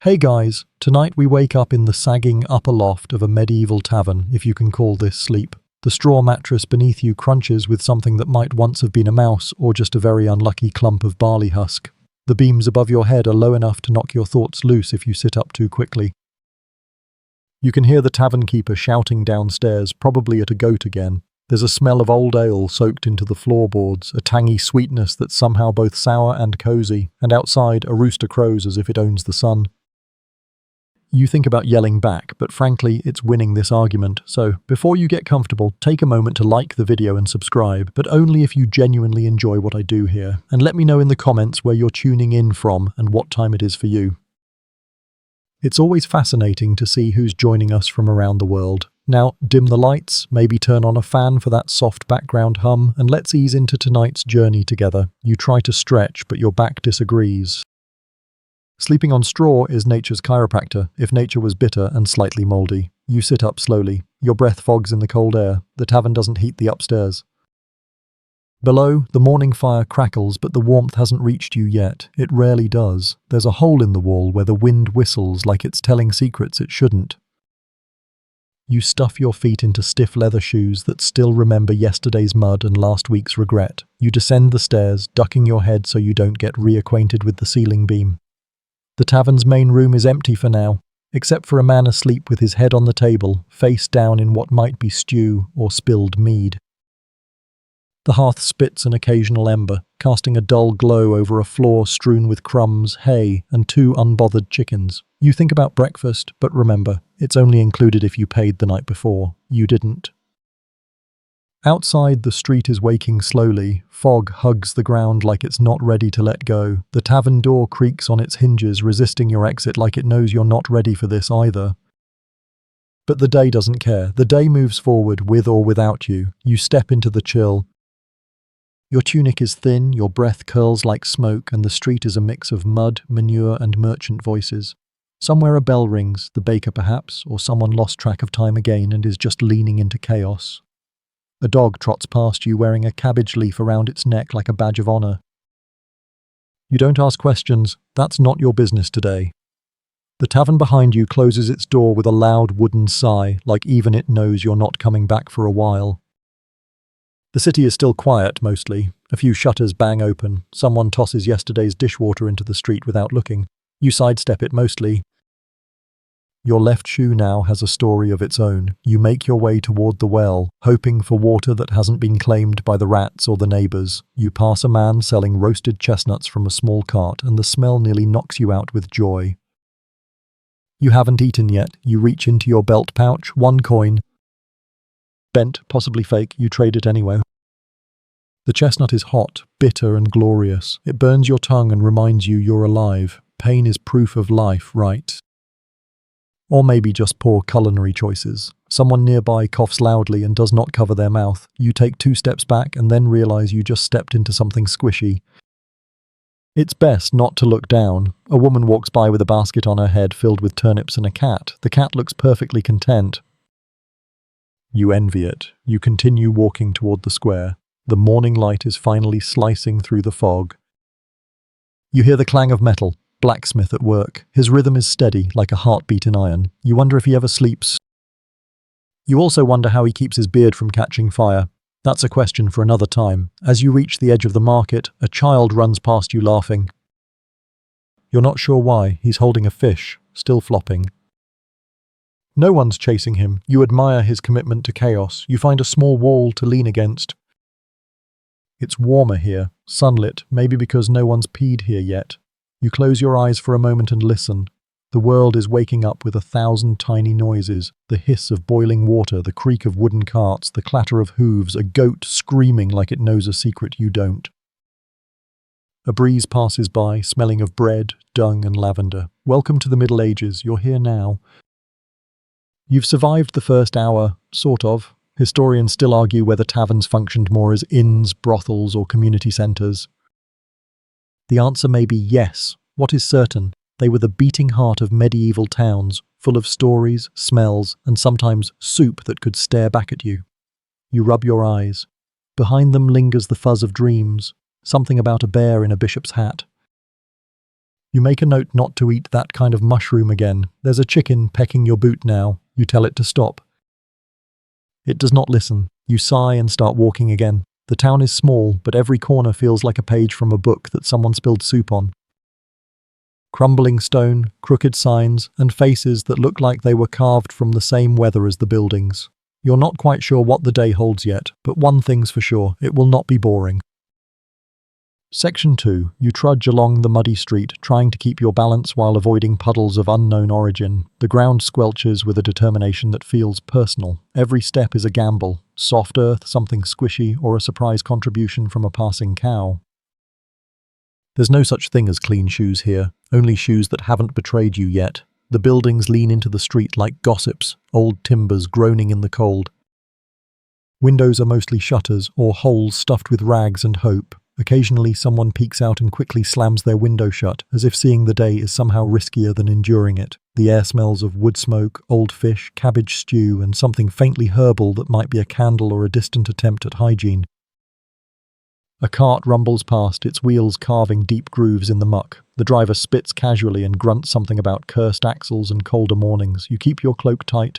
Hey guys, tonight we wake up in the sagging upper loft of a medieval tavern, if you can call this sleep. The straw mattress beneath you crunches with something that might once have been a mouse or just a very unlucky clump of barley husk. The beams above your head are low enough to knock your thoughts loose if you sit up too quickly. You can hear the tavern keeper shouting downstairs, probably at a goat again. There's a smell of old ale soaked into the floorboards, a tangy sweetness that's somehow both sour and cozy, and outside a rooster crows as if it owns the sun. You think about yelling back, but frankly, it's winning this argument, so before you get comfortable, take a moment to like the video and subscribe, but only if you genuinely enjoy what I do here, and let me know in the comments where you're tuning in from and what time it is for you. It's always fascinating to see who's joining us from around the world. Now, dim the lights, maybe turn on a fan for that soft background hum, and let's ease into tonight's journey together. You try to stretch, but your back disagrees. Sleeping on straw is nature's chiropractor, if nature was bitter and slightly mouldy. You sit up slowly. Your breath fogs in the cold air. The tavern doesn't heat the upstairs. Below, the morning fire crackles, but the warmth hasn't reached you yet. It rarely does. There's a hole in the wall where the wind whistles like it's telling secrets it shouldn't. You stuff your feet into stiff leather shoes that still remember yesterday's mud and last week's regret. You descend the stairs, ducking your head so you don't get reacquainted with the ceiling beam. The tavern's main room is empty for now, except for a man asleep with his head on the table, face down in what might be stew or spilled mead. The hearth spits an occasional ember, casting a dull glow over a floor strewn with crumbs, hay, and two unbothered chickens. You think about breakfast, but remember, it's only included if you paid the night before. You didn't. Outside, the street is waking slowly. Fog hugs the ground like it's not ready to let go. The tavern door creaks on its hinges, resisting your exit like it knows you're not ready for this either. But the day doesn't care. The day moves forward with or without you. You step into the chill. Your tunic is thin, your breath curls like smoke, and the street is a mix of mud, manure, and merchant voices. Somewhere a bell rings, the baker perhaps, or someone lost track of time again and is just leaning into chaos. A dog trots past you wearing a cabbage leaf around its neck like a badge of honor. You don't ask questions. That's not your business today. The tavern behind you closes its door with a loud wooden sigh, like even it knows you're not coming back for a while. The city is still quiet, mostly. A few shutters bang open. Someone tosses yesterday's dishwater into the street without looking. You sidestep it mostly. Your left shoe now has a story of its own. You make your way toward the well, hoping for water that hasn't been claimed by the rats or the neighbors. You pass a man selling roasted chestnuts from a small cart, and the smell nearly knocks you out with joy. You haven't eaten yet. You reach into your belt pouch, 1 coin. Bent, possibly fake, you trade it anyway. The chestnut is hot, bitter and glorious. It burns your tongue and reminds you you're alive. Pain is proof of life, right? Or maybe just poor culinary choices. Someone nearby coughs loudly and does not cover their mouth. You take 2 steps back and then realize you just stepped into something squishy. It's best not to look down. A woman walks by with a basket on her head filled with turnips and a cat. The cat looks perfectly content. You envy it. You continue walking toward the square. The morning light is finally slicing through the fog. You hear the clang of metal. Blacksmith at work. His rhythm is steady, like a heartbeat in iron. You wonder if he ever sleeps. You also wonder how he keeps his beard from catching fire. That's a question for another time. As you reach the edge of the market, a child runs past you laughing. You're not sure why. He's holding a fish, still flopping. No one's chasing him. You admire his commitment to chaos. You find a small wall to lean against. It's warmer here, sunlit, maybe because no one's peed here yet. You close your eyes for a moment and listen. The world is waking up with 1,000 tiny noises. The hiss of boiling water, the creak of wooden carts, the clatter of hooves, a goat screaming like it knows a secret you don't. A breeze passes by, smelling of bread, dung and lavender. Welcome to the Middle Ages. You're here now. You've survived the first hour, sort of. Historians still argue whether taverns functioned more as inns, brothels, or community centres. The answer may be yes. What is certain? They were the beating heart of medieval towns, full of stories, smells, and sometimes soup that could stare back at you. You rub your eyes. Behind them lingers the fuzz of dreams, something about a bear in a bishop's hat. You make a note not to eat that kind of mushroom again. There's a chicken pecking your boot now. You tell it to stop. It does not listen. You sigh and start walking again. The town is small, but every corner feels like a page from a book that someone spilled soup on. Crumbling stone, crooked signs, and faces that look like they were carved from the same weather as the buildings. You're not quite sure what the day holds yet, but one thing's for sure, it will not be boring. Section 2. You trudge along the muddy street, trying to keep your balance while avoiding puddles of unknown origin. The ground squelches with a determination that feels personal. Every step is a gamble. Soft earth, something squishy, or a surprise contribution from a passing cow. There's no such thing as clean shoes here, only shoes that haven't betrayed you yet. The buildings lean into the street like gossips, old timbers groaning in the cold. Windows are mostly shutters or holes stuffed with rags and hope. Occasionally someone peeks out and quickly slams their window shut, as if seeing the day is somehow riskier than enduring it. The air smells of wood smoke, old fish, cabbage stew, and something faintly herbal that might be a candle or a distant attempt at hygiene. A cart rumbles past, its wheels carving deep grooves in the muck. The driver spits casually and grunts something about cursed axles and colder mornings. You keep your cloak tight.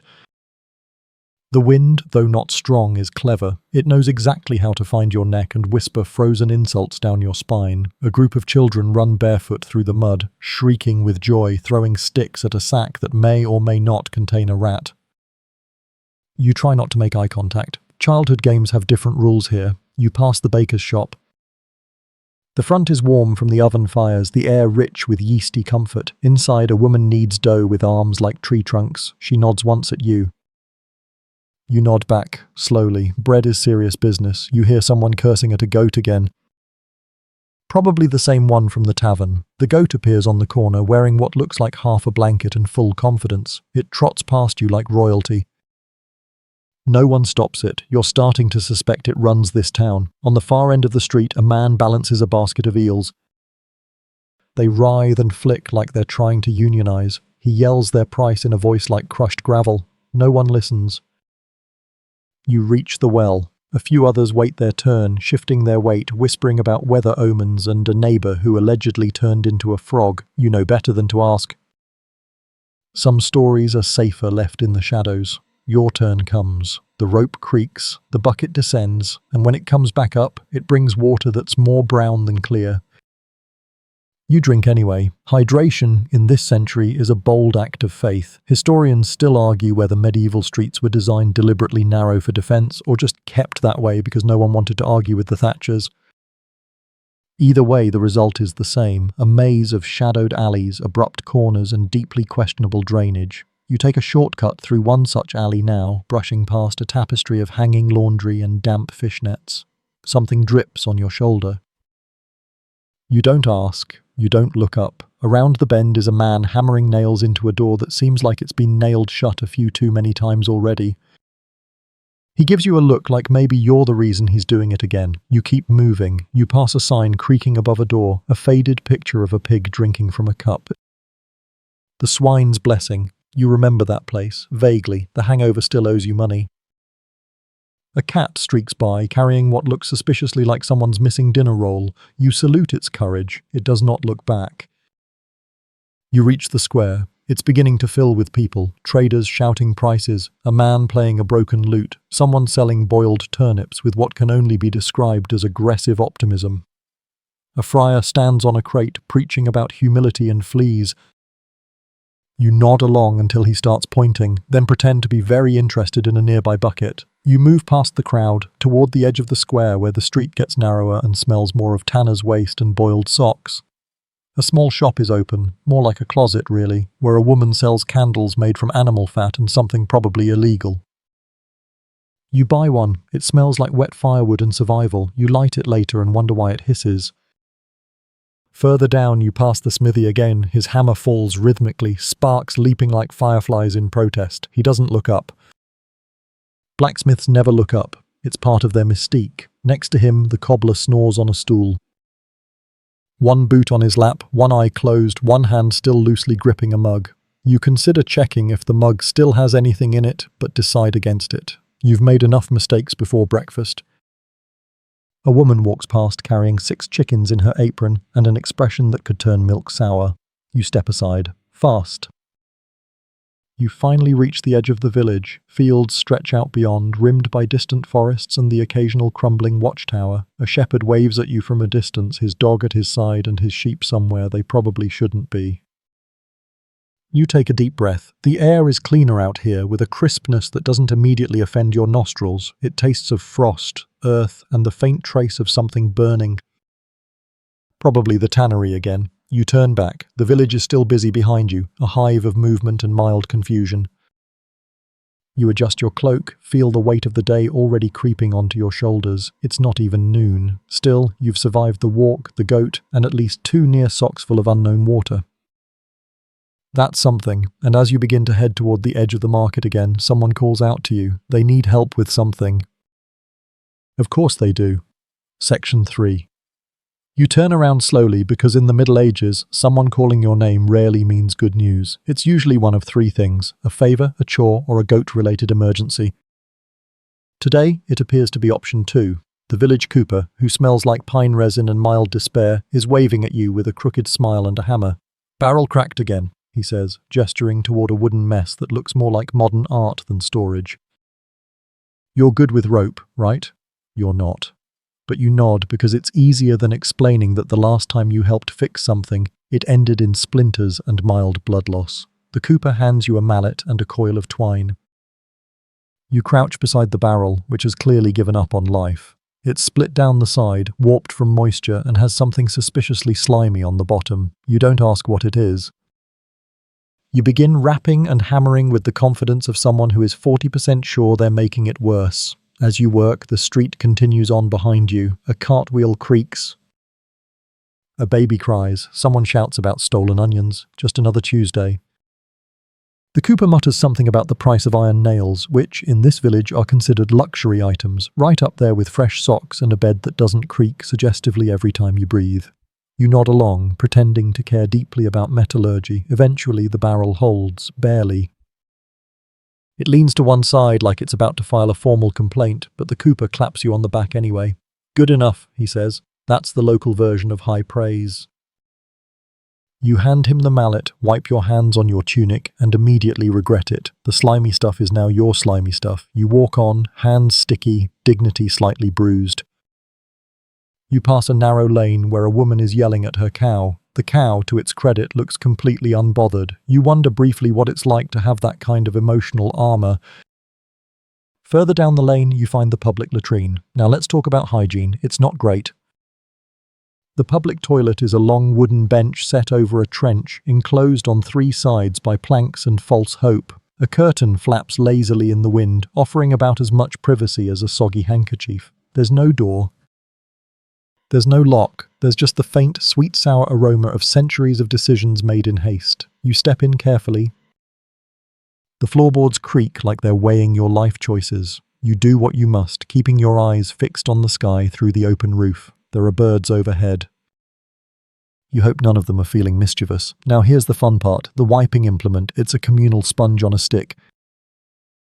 The wind, though not strong, is clever. It knows exactly how to find your neck and whisper frozen insults down your spine. A group of children run barefoot through the mud, shrieking with joy, throwing sticks at a sack that may or may not contain a rat. You try not to make eye contact. Childhood games have different rules here. You pass the baker's shop. The front is warm from the oven fires, the air rich with yeasty comfort. Inside, a woman kneads dough with arms like tree trunks. She nods once at you. You nod back, slowly. Bread is serious business. You hear someone cursing at a goat again. Probably the same one from the tavern. The goat appears on the corner, wearing what looks like half a blanket and full confidence. It trots past you like royalty. No one stops it. You're starting to suspect it runs this town. On the far end of the street, a man balances a basket of eels. They writhe and flick like they're trying to unionize. He yells their price in a voice like crushed gravel. No one listens. You reach the well. A few others wait their turn, shifting their weight, whispering about weather omens and a neighbor who allegedly turned into a frog. You know better than to ask. Some stories are safer left in the shadows. Your turn comes. The rope creaks, the bucket descends, and when it comes back up, it brings water that's more brown than clear. You drink anyway. Hydration, in this century, is a bold act of faith. Historians still argue whether medieval streets were designed deliberately narrow for defense or just kept that way because no one wanted to argue with the Thatchers. Either way, the result is the same, a maze of shadowed alleys, abrupt corners, and deeply questionable drainage. You take a shortcut through one such alley now, brushing past a tapestry of hanging laundry and damp fishnets. Something drips on your shoulder. You don't ask. You don't look up. Around the bend is a man hammering nails into a door that seems like it's been nailed shut a few too many times already. He gives you a look like maybe you're the reason he's doing it again. You keep moving. You pass a sign creaking above a door, a faded picture of a pig drinking from a cup. The Swine's Blessing. You remember that place, vaguely. The hangover still owes you money. A cat streaks by, carrying what looks suspiciously like someone's missing dinner roll. You salute its courage. It does not look back. You reach the square. It's beginning to fill with people, traders shouting prices, a man playing a broken lute, someone selling boiled turnips with what can only be described as aggressive optimism. A friar stands on a crate, preaching about humility and fleas. You nod along until he starts pointing, then pretend to be very interested in a nearby bucket. You move past the crowd, toward the edge of the square where the street gets narrower and smells more of tanner's waste and boiled socks. A small shop is open, more like a closet really, where a woman sells candles made from animal fat and something probably illegal. You buy one. It smells like wet firewood and survival. You light it later and wonder why it hisses. Further down, you pass the smithy again. His hammer falls rhythmically, sparks leaping like fireflies in protest. He doesn't look up. Blacksmiths never look up. It's part of their mystique. Next to him, the cobbler snores on a stool. One boot on his lap, one eye closed, one hand still loosely gripping a mug. You consider checking if the mug still has anything in it, but decide against it. You've made enough mistakes before breakfast. A woman walks past carrying 6 chickens in her apron and an expression that could turn milk sour. You step aside, fast. You finally reach the edge of the village. Fields stretch out beyond, rimmed by distant forests and the occasional crumbling watchtower. A shepherd waves at you from a distance, his dog at his side and his sheep somewhere they probably shouldn't be. You take a deep breath. The air is cleaner out here, with a crispness that doesn't immediately offend your nostrils. It tastes of frost, earth, and the faint trace of something burning. Probably the tannery again. You turn back. The village is still busy behind you, a hive of movement and mild confusion. You adjust your cloak, feel the weight of the day already creeping onto your shoulders. It's not even noon. Still, you've survived the walk, the goat, and at least 2 near socks full of unknown water. That's something, and as you begin to head toward the edge of the market again, someone calls out to you. They need help with something. Of course they do. Section 3. You turn around slowly because in the Middle Ages, someone calling your name rarely means good news. It's usually one of 3 things: a favour, a chore, or a goat-related emergency. Today, it appears to be option 2. The village cooper, who smells like pine resin and mild despair, is waving at you with a crooked smile and a hammer. "Barrel cracked again," he says, gesturing toward a wooden mess that looks more like modern art than storage. "You're good with rope, right?" You're not. But you nod because it's easier than explaining that the last time you helped fix something, it ended in splinters and mild blood loss. The cooper hands you a mallet and a coil of twine. You crouch beside the barrel, which has clearly given up on life. It's split down the side, warped from moisture, and has something suspiciously slimy on the bottom. You don't ask what it is. You begin rapping and hammering with the confidence of someone who is 40% sure they're making it worse. As you work, the street continues on behind you. A cartwheel creaks. A baby cries. Someone shouts about stolen onions. Just another Tuesday. The cooper mutters something about the price of iron nails, which, in this village, are considered luxury items, right up there with fresh socks and a bed that doesn't creak suggestively every time you breathe. You nod along, pretending to care deeply about metallurgy. Eventually, the barrel holds, barely. It leans to one side like it's about to file a formal complaint, but the cooper claps you on the back anyway. "Good enough," he says. "That's the local version of high praise." You hand him the mallet, wipe your hands on your tunic, and immediately regret it. The slimy stuff is now your slimy stuff. You walk on, hands sticky, dignity slightly bruised. You pass a narrow lane where a woman is yelling at her cow. The cow, to its credit, looks completely unbothered. You wonder briefly what it's like to have that kind of emotional armor. Further down the lane, you find the public latrine. Now let's talk about hygiene. It's not great. The public toilet is a long wooden bench set over a trench, enclosed on 3 sides by planks and false hope. A curtain flaps lazily in the wind, offering about as much privacy as a soggy handkerchief. There's no door. There's no lock. There's just the faint, sweet-sour aroma of centuries of decisions made in haste. You step in carefully. The floorboards creak like they're weighing your life choices. You do what you must, keeping your eyes fixed on the sky through the open roof. There are birds overhead. You hope none of them are feeling mischievous. Now here's the fun part, the wiping implement. It's a communal sponge on a stick.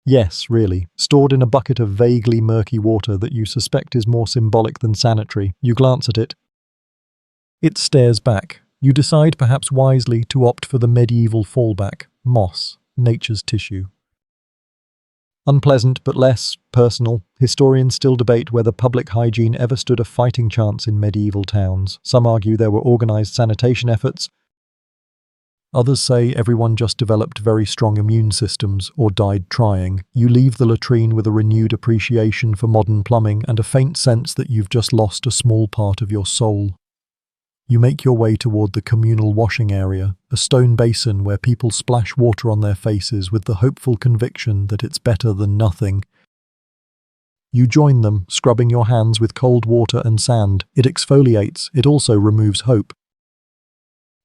Yes, really. Stored in a bucket of vaguely murky water that you suspect is more symbolic than sanitary. You glance at it. It stares back. You decide, perhaps wisely, to opt for the medieval fallback. Moss. Nature's tissue. Unpleasant, but less personal. Historians still debate whether public hygiene ever stood a fighting chance in medieval towns. Some argue there were organised sanitation efforts. Others say everyone just developed very strong immune systems or died trying. You leave the latrine with a renewed appreciation for modern plumbing and a faint sense that you've just lost a small part of your soul. You make your way toward the communal washing area, a stone basin where people splash water on their faces with the hopeful conviction that it's better than nothing. You join them, scrubbing your hands with cold water and sand. It exfoliates, it also removes hope.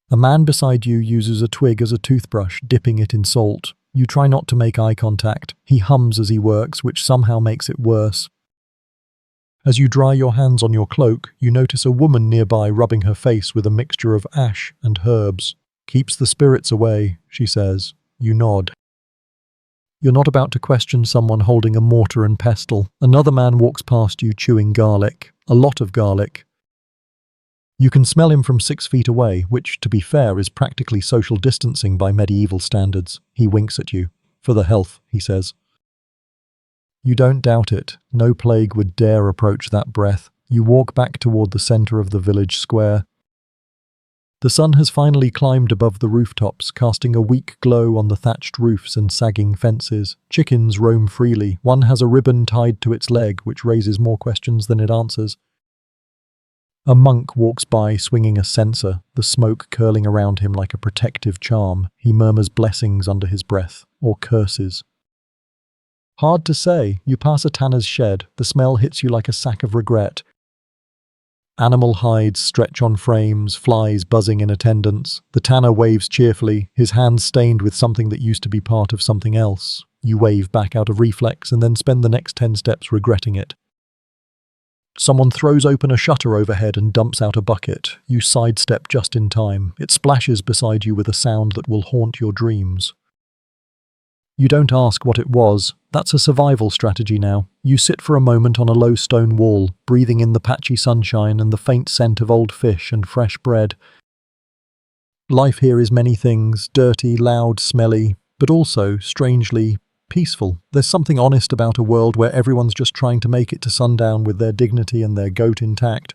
A man beside you uses a twig as a toothbrush, dipping it in salt. You try not to make eye contact. He hums as he works, which somehow makes it worse. As you dry your hands on your cloak, you notice a woman nearby rubbing her face with a mixture of ash and herbs. "Keeps the spirits away," she says. You nod. You're not about to question someone holding a mortar and pestle. Another man walks past you chewing garlic. A lot of garlic. You can smell him from 6 feet away, which, to be fair, is practically social distancing by medieval standards. He winks at you. For the health, he says. You don't doubt it. No plague would dare approach that breath. You walk back toward the center of the village square. The sun has finally climbed above the rooftops, casting a weak glow on the thatched roofs and sagging fences. Chickens roam freely. One has a ribbon tied to its leg, which raises more questions than it answers. A monk walks by swinging a censer, the smoke curling around him like a protective charm. He murmurs blessings under his breath, or curses. Hard to say. You pass a tanner's shed. The smell hits you like a sack of regret. Animal hides stretch on frames, flies buzzing in attendance. The tanner waves cheerfully, his hands stained with something that used to be part of something else. You wave back out of reflex and then spend the next 10 steps regretting it. Someone throws open a shutter overhead and dumps out a bucket. You sidestep just in time. It splashes beside you with a sound that will haunt your dreams. You don't ask what it was. That's a survival strategy now. You sit for a moment on a low stone wall, breathing in the patchy sunshine and the faint scent of old fish and fresh bread. Life here is many things, dirty, loud, smelly, but also, strangely, peaceful. There's something honest about a world where everyone's just trying to make it to sundown with their dignity and their goat intact.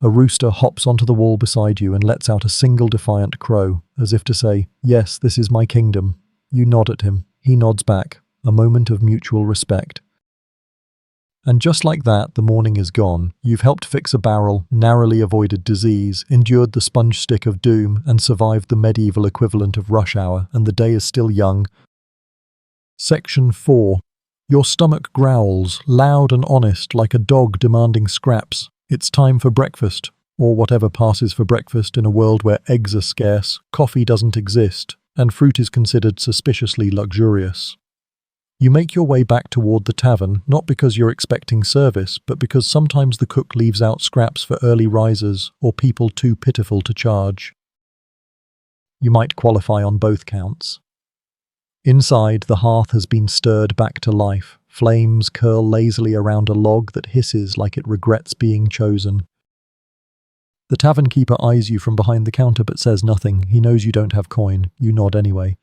A rooster hops onto the wall beside you and lets out a single defiant crow, as if to say, "Yes, this is my kingdom." You nod at him. He nods back. A moment of mutual respect. And just like that, the morning is gone. You've helped fix a barrel, narrowly avoided disease, endured the sponge stick of doom, and survived the medieval equivalent of rush hour, and the day is still young. Section 4. Your stomach growls, loud and honest, like a dog demanding scraps. It's time for breakfast, or whatever passes for breakfast in a world where eggs are scarce, coffee doesn't exist, and fruit is considered suspiciously luxurious. You make your way back toward the tavern, not because you're expecting service, but because sometimes the cook leaves out scraps for early risers or people too pitiful to charge. You might qualify on both counts. Inside, the hearth has been stirred back to life. Flames curl lazily around a log that hisses like it regrets being chosen. The tavern keeper eyes you from behind the counter but says nothing. He knows you don't have coin. You nod anyway.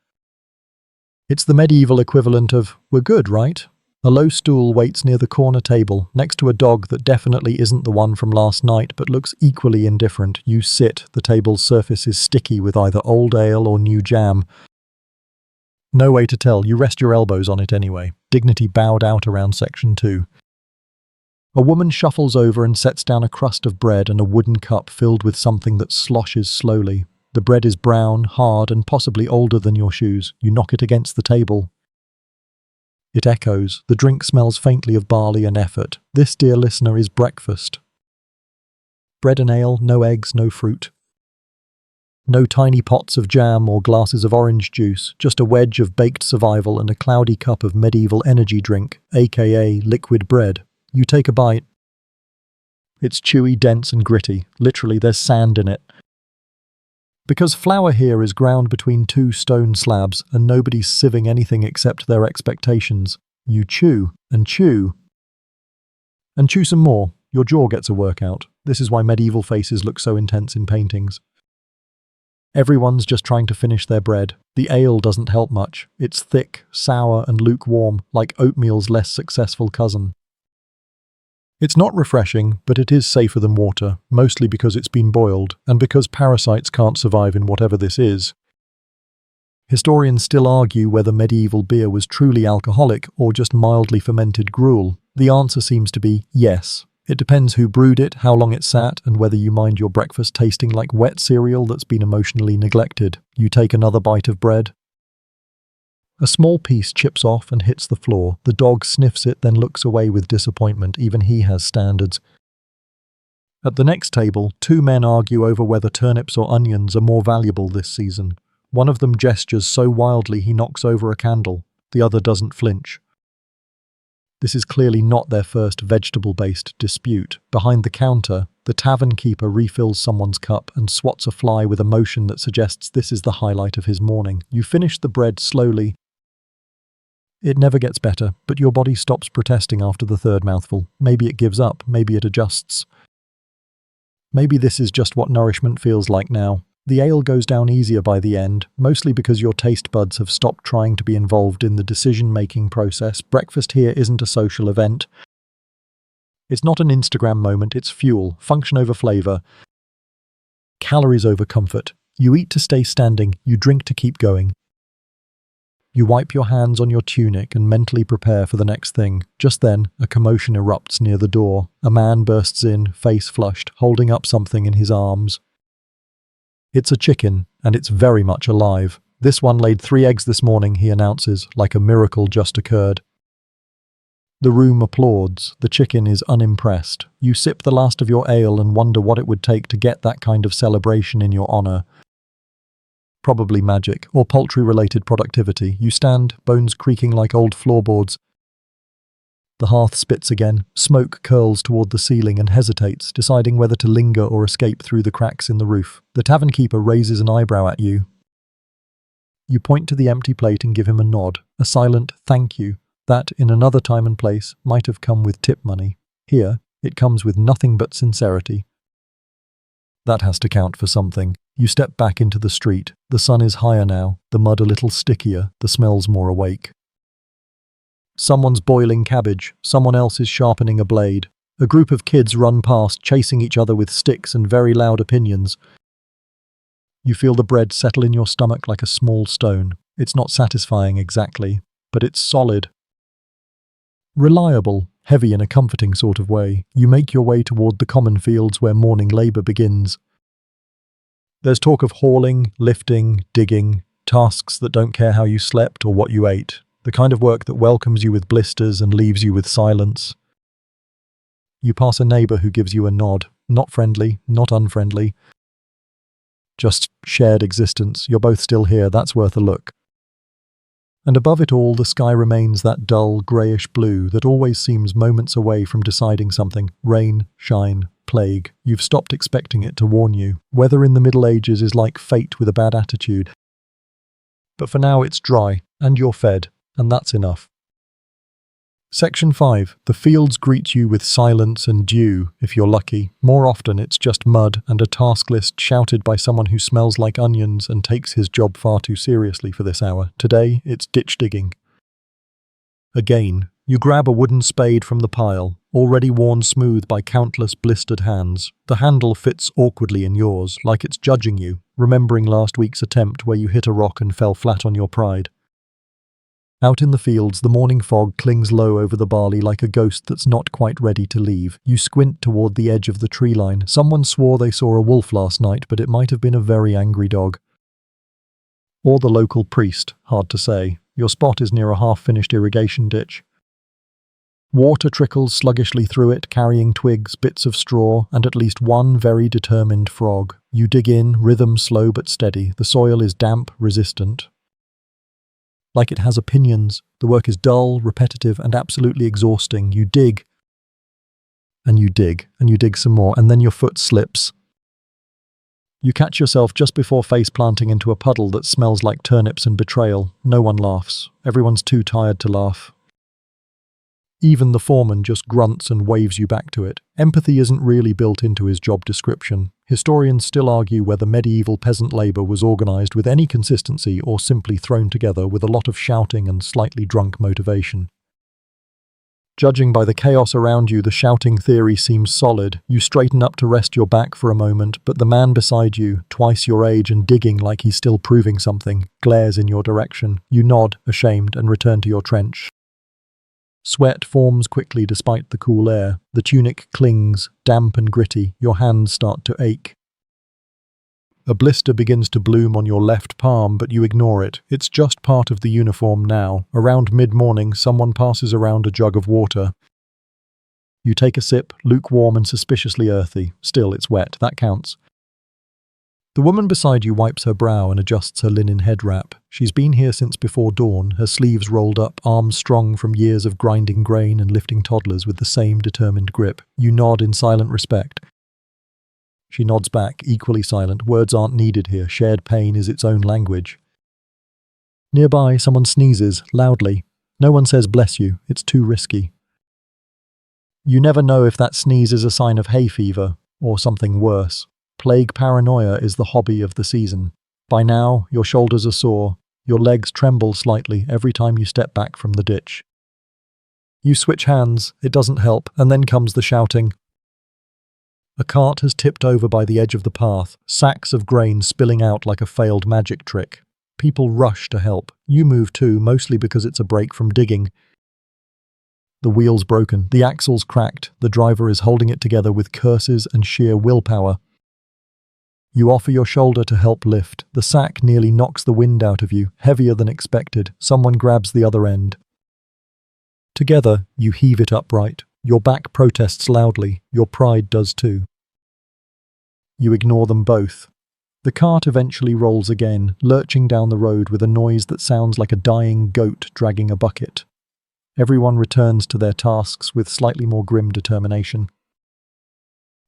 It's the medieval equivalent of, "We're good, right?" A low stool waits near the corner table, next to a dog that definitely isn't the one from last night but looks equally indifferent. You sit. The table's surface is sticky with either old ale or new jam. No way to tell. You rest your elbows on it anyway. Dignity bowed out around section 2. A woman shuffles over and sets down a crust of bread and a wooden cup filled with something that sloshes slowly. The bread is brown, hard, and possibly older than your shoes. You knock it against the table. It echoes. The drink smells faintly of barley and effort. This, dear listener, is breakfast. Bread and ale, no eggs, no fruit. No tiny pots of jam or glasses of orange juice, just a wedge of baked survival and a cloudy cup of medieval energy drink, aka liquid bread. You take a bite. It's chewy, dense, and gritty. Literally, there's sand in it. Because flour here is ground between 2 stone slabs, and nobody's sieving anything except their expectations, you chew, and chew, and chew some more. Your jaw gets a workout. This is why medieval faces look so intense in paintings. Everyone's just trying to finish their bread. The ale doesn't help much. It's thick, sour, and lukewarm, like oatmeal's less successful cousin. It's not refreshing, but it is safer than water, mostly because it's been boiled, and because parasites can't survive in whatever this is. Historians still argue whether medieval beer was truly alcoholic or just mildly fermented gruel. The answer seems to be yes. It depends who brewed it, how long it sat, and whether you mind your breakfast tasting like wet cereal that's been emotionally neglected. You take another bite of bread. A small piece chips off and hits the floor. The dog sniffs it, then looks away with disappointment. Even he has standards. At the next table, 2 men argue over whether turnips or onions are more valuable this season. One of them gestures so wildly he knocks over a candle. The other doesn't flinch. This is clearly not their first vegetable-based dispute. Behind the counter, the tavern keeper refills someone's cup and swats a fly with a motion that suggests this is the highlight of his morning. You finish the bread slowly. It never gets better, but your body stops protesting after the 3rd mouthful. Maybe it gives up, maybe it adjusts. Maybe this is just what nourishment feels like now. The ale goes down easier by the end, mostly because your taste buds have stopped trying to be involved in the decision-making process. Breakfast here isn't a social event. It's not an Instagram moment, it's fuel, function over flavor, calories over comfort. You eat to stay standing, you drink to keep going. You wipe your hands on your tunic and mentally prepare for the next thing. Just then, a commotion erupts near the door. A man bursts in, face flushed, holding up something in his arms. It's a chicken, and it's very much alive. This one laid 3 eggs this morning, he announces, like a miracle just occurred. The room applauds. The chicken is unimpressed. You sip the last of your ale and wonder what it would take to get that kind of celebration in your honor. Probably magic, or poultry-related productivity. You stand, bones creaking like old floorboards. The hearth spits again. Smoke curls toward the ceiling and hesitates, deciding whether to linger or escape through the cracks in the roof. The tavern keeper raises an eyebrow at you. You point to the empty plate and give him a nod, a silent thank you, that, in another time and place, might have come with tip money. Here, it comes with nothing but sincerity. That has to count for something. You step back into the street. The sun is higher now, the mud a little stickier, the smells more awake. Someone's boiling cabbage, someone else is sharpening a blade. A group of kids run past, chasing each other with sticks and very loud opinions. You feel the bread settle in your stomach like a small stone. It's not satisfying exactly, but it's solid. Reliable, heavy in a comforting sort of way, you make your way toward the common fields where morning labour begins. There's talk of hauling, lifting, digging, tasks that don't care how you slept or what you ate, the kind of work that welcomes you with blisters and leaves you with silence. You pass a neighbour who gives you a nod, not friendly, not unfriendly. Just shared existence, you're both still here, that's worth a look. And above it all, the sky remains that dull, greyish blue that always seems moments away from deciding something. Rain, shine, plague. You've stopped expecting it to warn you. Weather in the Middle Ages is like fate with a bad attitude. But for now it's dry, and you're fed, and that's enough. Section 5. The fields greet you with silence and dew, if you're lucky. More often it's just mud and a task list shouted by someone who smells like onions and takes his job far too seriously for this hour. Today, it's ditch digging. Again, you grab a wooden spade from the pile, already worn smooth by countless blistered hands. The handle fits awkwardly in yours, like it's judging you, remembering last week's attempt where you hit a rock and fell flat on your pride. Out in the fields, the morning fog clings low over the barley like a ghost that's not quite ready to leave. You squint toward the edge of the tree line. Someone swore they saw a wolf last night, but it might have been a very angry dog. Or the local priest, hard to say. Your spot is near a half-finished irrigation ditch. Water trickles sluggishly through it, carrying twigs, bits of straw, and at least one very determined frog. You dig in, rhythm slow but steady. The soil is damp, resistant. Like it has opinions. The work is dull, repetitive, and absolutely exhausting. You dig, and you dig, and you dig some more, and then your foot slips. You catch yourself just before face-planting into a puddle that smells like turnips and betrayal. No one laughs. Everyone's too tired to laugh. Even the foreman just grunts and waves you back to it. Empathy isn't really built into his job description. Historians still argue whether medieval peasant labour was organised with any consistency or simply thrown together with a lot of shouting and slightly drunk motivation. Judging by the chaos around you, the shouting theory seems solid. You straighten up to rest your back for a moment, but the man beside you, twice your age and digging like he's still proving something, glares in your direction. You nod, ashamed, and return to your trench. Sweat forms quickly despite the cool air. The tunic clings, damp and gritty. Your hands start to ache. A blister begins to bloom on your left palm, but you ignore it. It's just part of the uniform now. Around mid-morning, someone passes around a jug of water. You take a sip, lukewarm and suspiciously earthy. Still, it's wet. That counts. The woman beside you wipes her brow and adjusts her linen head wrap. She's been here since before dawn, her sleeves rolled up, arms strong from years of grinding grain and lifting toddlers with the same determined grip. You nod in silent respect. She nods back, equally silent. Words aren't needed here. Shared pain is its own language. Nearby, someone sneezes, loudly. No one says bless you. It's too risky. You never know if that sneeze is a sign of hay fever. or something worse. Plague paranoia is the hobby of the season. By now, your shoulders are sore, your legs tremble slightly every time you step back from the ditch. You switch hands, it doesn't help, and then comes the shouting. A cart has tipped over by the edge of the path, sacks of grain spilling out like a failed magic trick. People rush to help. You move too, mostly because it's a break from digging. The wheel's broken, the axle's cracked, the driver is holding it together with curses and sheer willpower. You offer your shoulder to help lift. The sack nearly knocks the wind out of you, heavier than expected. Someone grabs the other end. Together, you heave it upright. Your back protests loudly, your pride does too. You ignore them both. The cart eventually rolls again, lurching down the road with a noise that sounds like a dying goat dragging a bucket. Everyone returns to their tasks with slightly more grim determination.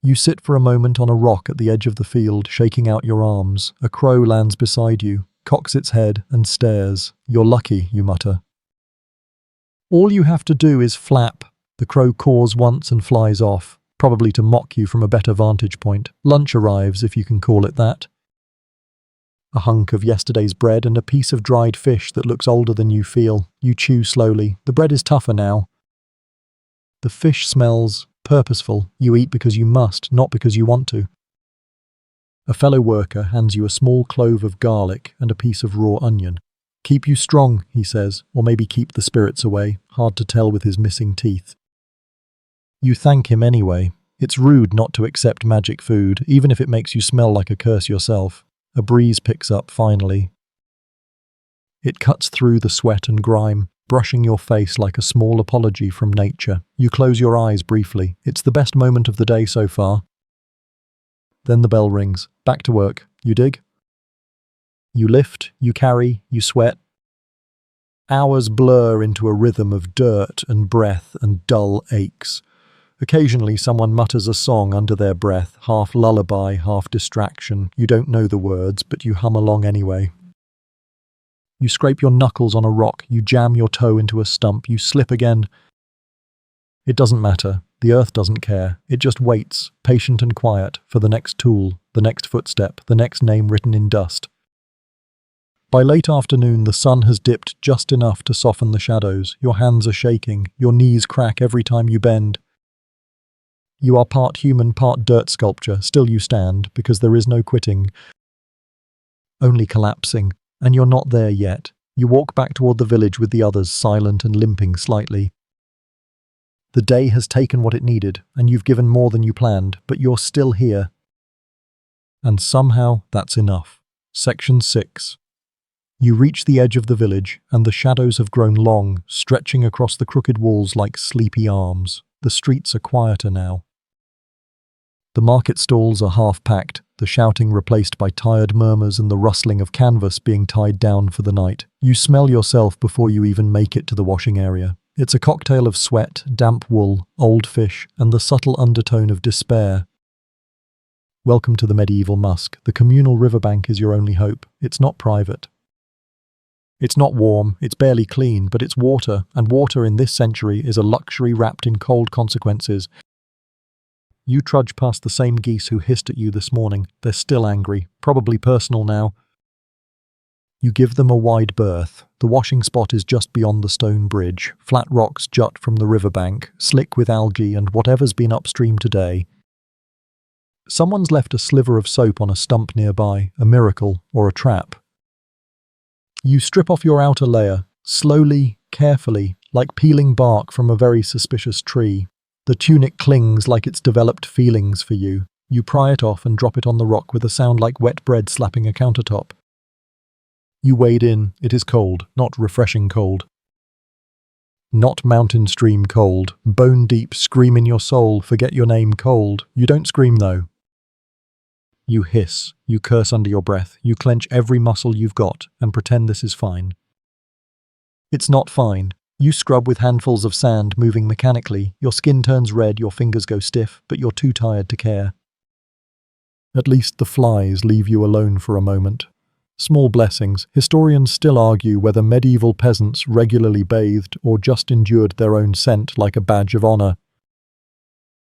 You sit for a moment on a rock at the edge of the field, shaking out your arms. A crow lands beside you, cocks its head, and stares. You're lucky, you mutter. All you have to do is flap. The crow caws once and flies off, probably to mock you from a better vantage point. Lunch arrives, if you can call it that. A hunk of yesterday's bread and a piece of dried fish that looks older than you feel. You chew slowly. The bread is tougher now. The fish smells purposeful. You eat because you must, not because you want to. A fellow worker hands you a small clove of garlic and a piece of raw onion. Keep you strong, he says, or maybe keep the spirits away. Hard to tell with his missing teeth. You thank him anyway. It's rude not to accept magic food, even if it makes you smell like a curse yourself. A breeze picks up finally. It cuts through the sweat and grime, brushing your face like a small apology from nature. You close your eyes briefly. It's the best moment of the day so far. Then the bell rings. Back to work. You dig? You lift, you carry, you sweat. Hours blur into a rhythm of dirt and breath and dull aches. Occasionally someone mutters a song under their breath, half lullaby, half distraction. You don't know the words, but you hum along anyway. You scrape your knuckles on a rock, you jam your toe into a stump, you slip again. It doesn't matter. The earth doesn't care. It just waits, patient and quiet, for the next tool, the next footstep, the next name written in dust. By late afternoon, the sun has dipped just enough to soften the shadows. Your hands are shaking. Your knees crack every time you bend. You are part human, part dirt sculpture. Still you stand, because there is no quitting. Only collapsing. And you're not there yet. You walk back toward the village with the others, silent and limping slightly. The day has taken what it needed, and you've given more than you planned, but you're still here. And somehow that's enough. Section 6. You reach the edge of the village, and the shadows have grown long, stretching across the crooked walls like sleepy arms. The streets are quieter now. The market stalls are half-packed, the shouting replaced by tired murmurs and the rustling of canvas being tied down for the night. You smell yourself before you even make it to the washing area. It's a cocktail of sweat, damp wool, old fish, and the subtle undertone of despair. Welcome to the medieval musk. The communal riverbank is your only hope. It's not private. It's not warm, it's barely clean, but it's water, and water in this century is a luxury wrapped in cold consequences. You trudge past the same geese who hissed at you this morning. They're still angry, probably personal now. You give them a wide berth. The washing spot is just beyond the stone bridge. Flat rocks jut from the riverbank, slick with algae and whatever's been upstream today. Someone's left a sliver of soap on a stump nearby, a miracle or a trap. You strip off your outer layer, slowly, carefully, like peeling bark from a very suspicious tree. The tunic clings like it's developed feelings for you. You pry it off and drop it on the rock with a sound like wet bread slapping a countertop. You wade in. It is cold, not refreshing cold. Not mountain stream cold, bone deep, scream in your soul, forget your name cold. You don't scream though. You hiss, you curse under your breath, you clench every muscle you've got and pretend this is fine. It's not fine. You scrub with handfuls of sand moving mechanically, your skin turns red, your fingers go stiff, but you're too tired to care. At least the flies leave you alone for a moment. Small blessings. Historians still argue whether medieval peasants regularly bathed or just endured their own scent like a badge of honor.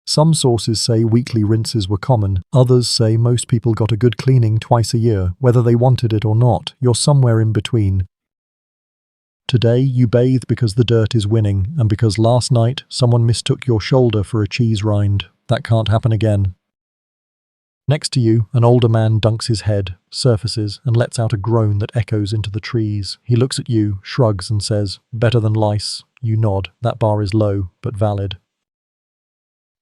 Some sources say weekly rinses were common, others say most people got a good cleaning twice a year, whether they wanted it or not. You're somewhere in between. Today you bathe because the dirt is winning, and because last night someone mistook your shoulder for a cheese rind. That can't happen again. Next to you, an older man dunks his head, surfaces, and lets out a groan that echoes into the trees. He looks at you, shrugs, and says, "Better than lice." You nod. That bar is low, but valid.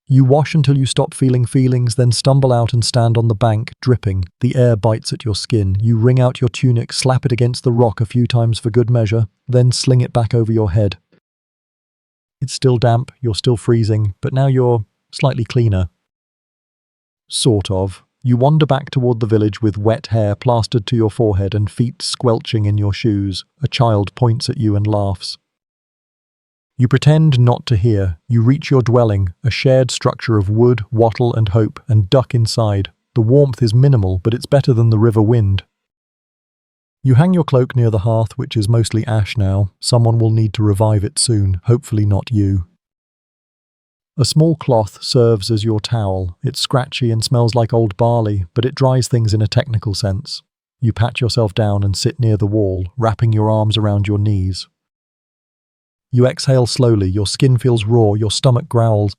You wash until you stop feeling feelings, then stumble out and stand on the bank, dripping. The air bites at your skin. You wring out your tunic, slap it against the rock a few times for good measure, then sling it back over your head. It's still damp, you're still freezing, but now you're slightly cleaner. Sort of. You wander back toward the village with wet hair plastered to your forehead and feet squelching in your shoes. A child points at you and laughs. You pretend not to hear. You reach your dwelling, a shared structure of wood, wattle, and hope, and duck inside. The warmth is minimal, but it's better than the river wind. You hang your cloak near the hearth, which is mostly ash now. Someone will need to revive it soon, hopefully not you. A small cloth serves as your towel. It's scratchy and smells like old barley, but it dries things in a technical sense. You pat yourself down and sit near the wall, wrapping your arms around your knees. You exhale slowly, your skin feels raw, your stomach growls.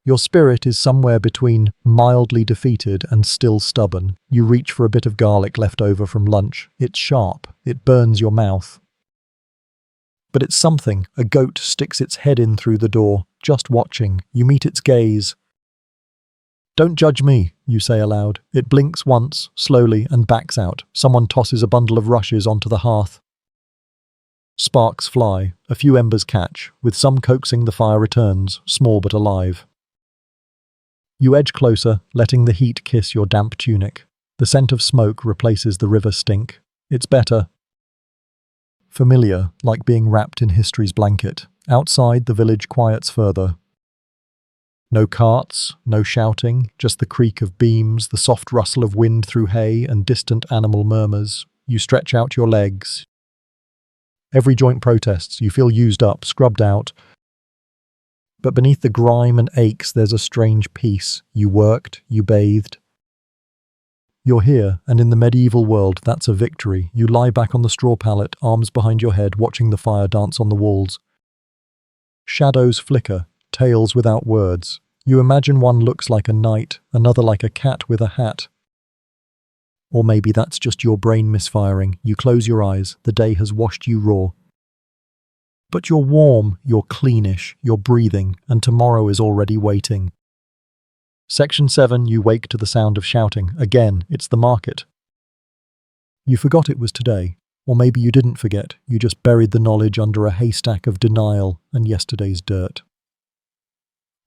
Your spirit is somewhere between mildly defeated and still stubborn. You reach for a bit of garlic left over from lunch. It's sharp, it burns your mouth. But it's something. A goat sticks its head in through the door, just watching. You meet its gaze. "Don't judge me," you say aloud. It blinks once, slowly, and backs out. Someone tosses a bundle of rushes onto the hearth. Sparks fly, a few embers catch. With some coaxing, the fire returns, small but alive. You edge closer, letting the heat kiss your damp tunic. The scent of smoke replaces the river stink. It's better. Familiar, like being wrapped in history's blanket. Outside, the village quiets further. No carts, no shouting, just the creak of beams, the soft rustle of wind through hay, and distant animal murmurs. You stretch out your legs. Every joint protests, you feel used up, scrubbed out. But beneath the grime and aches, there's a strange peace. You worked, you bathed. You're here, and in the medieval world, that's a victory. You lie back on the straw pallet, arms behind your head, watching the fire dance on the walls. Shadows flicker, tales without words. You imagine one looks like a knight, another like a cat with a hat. Or maybe that's just your brain misfiring. You close your eyes, the day has washed you raw. But you're warm, you're cleanish, you're breathing, and tomorrow is already waiting. Section 7, you wake to the sound of shouting. Again, it's the market. You forgot it was today. Or maybe you didn't forget, you just buried the knowledge under a haystack of denial and yesterday's dirt.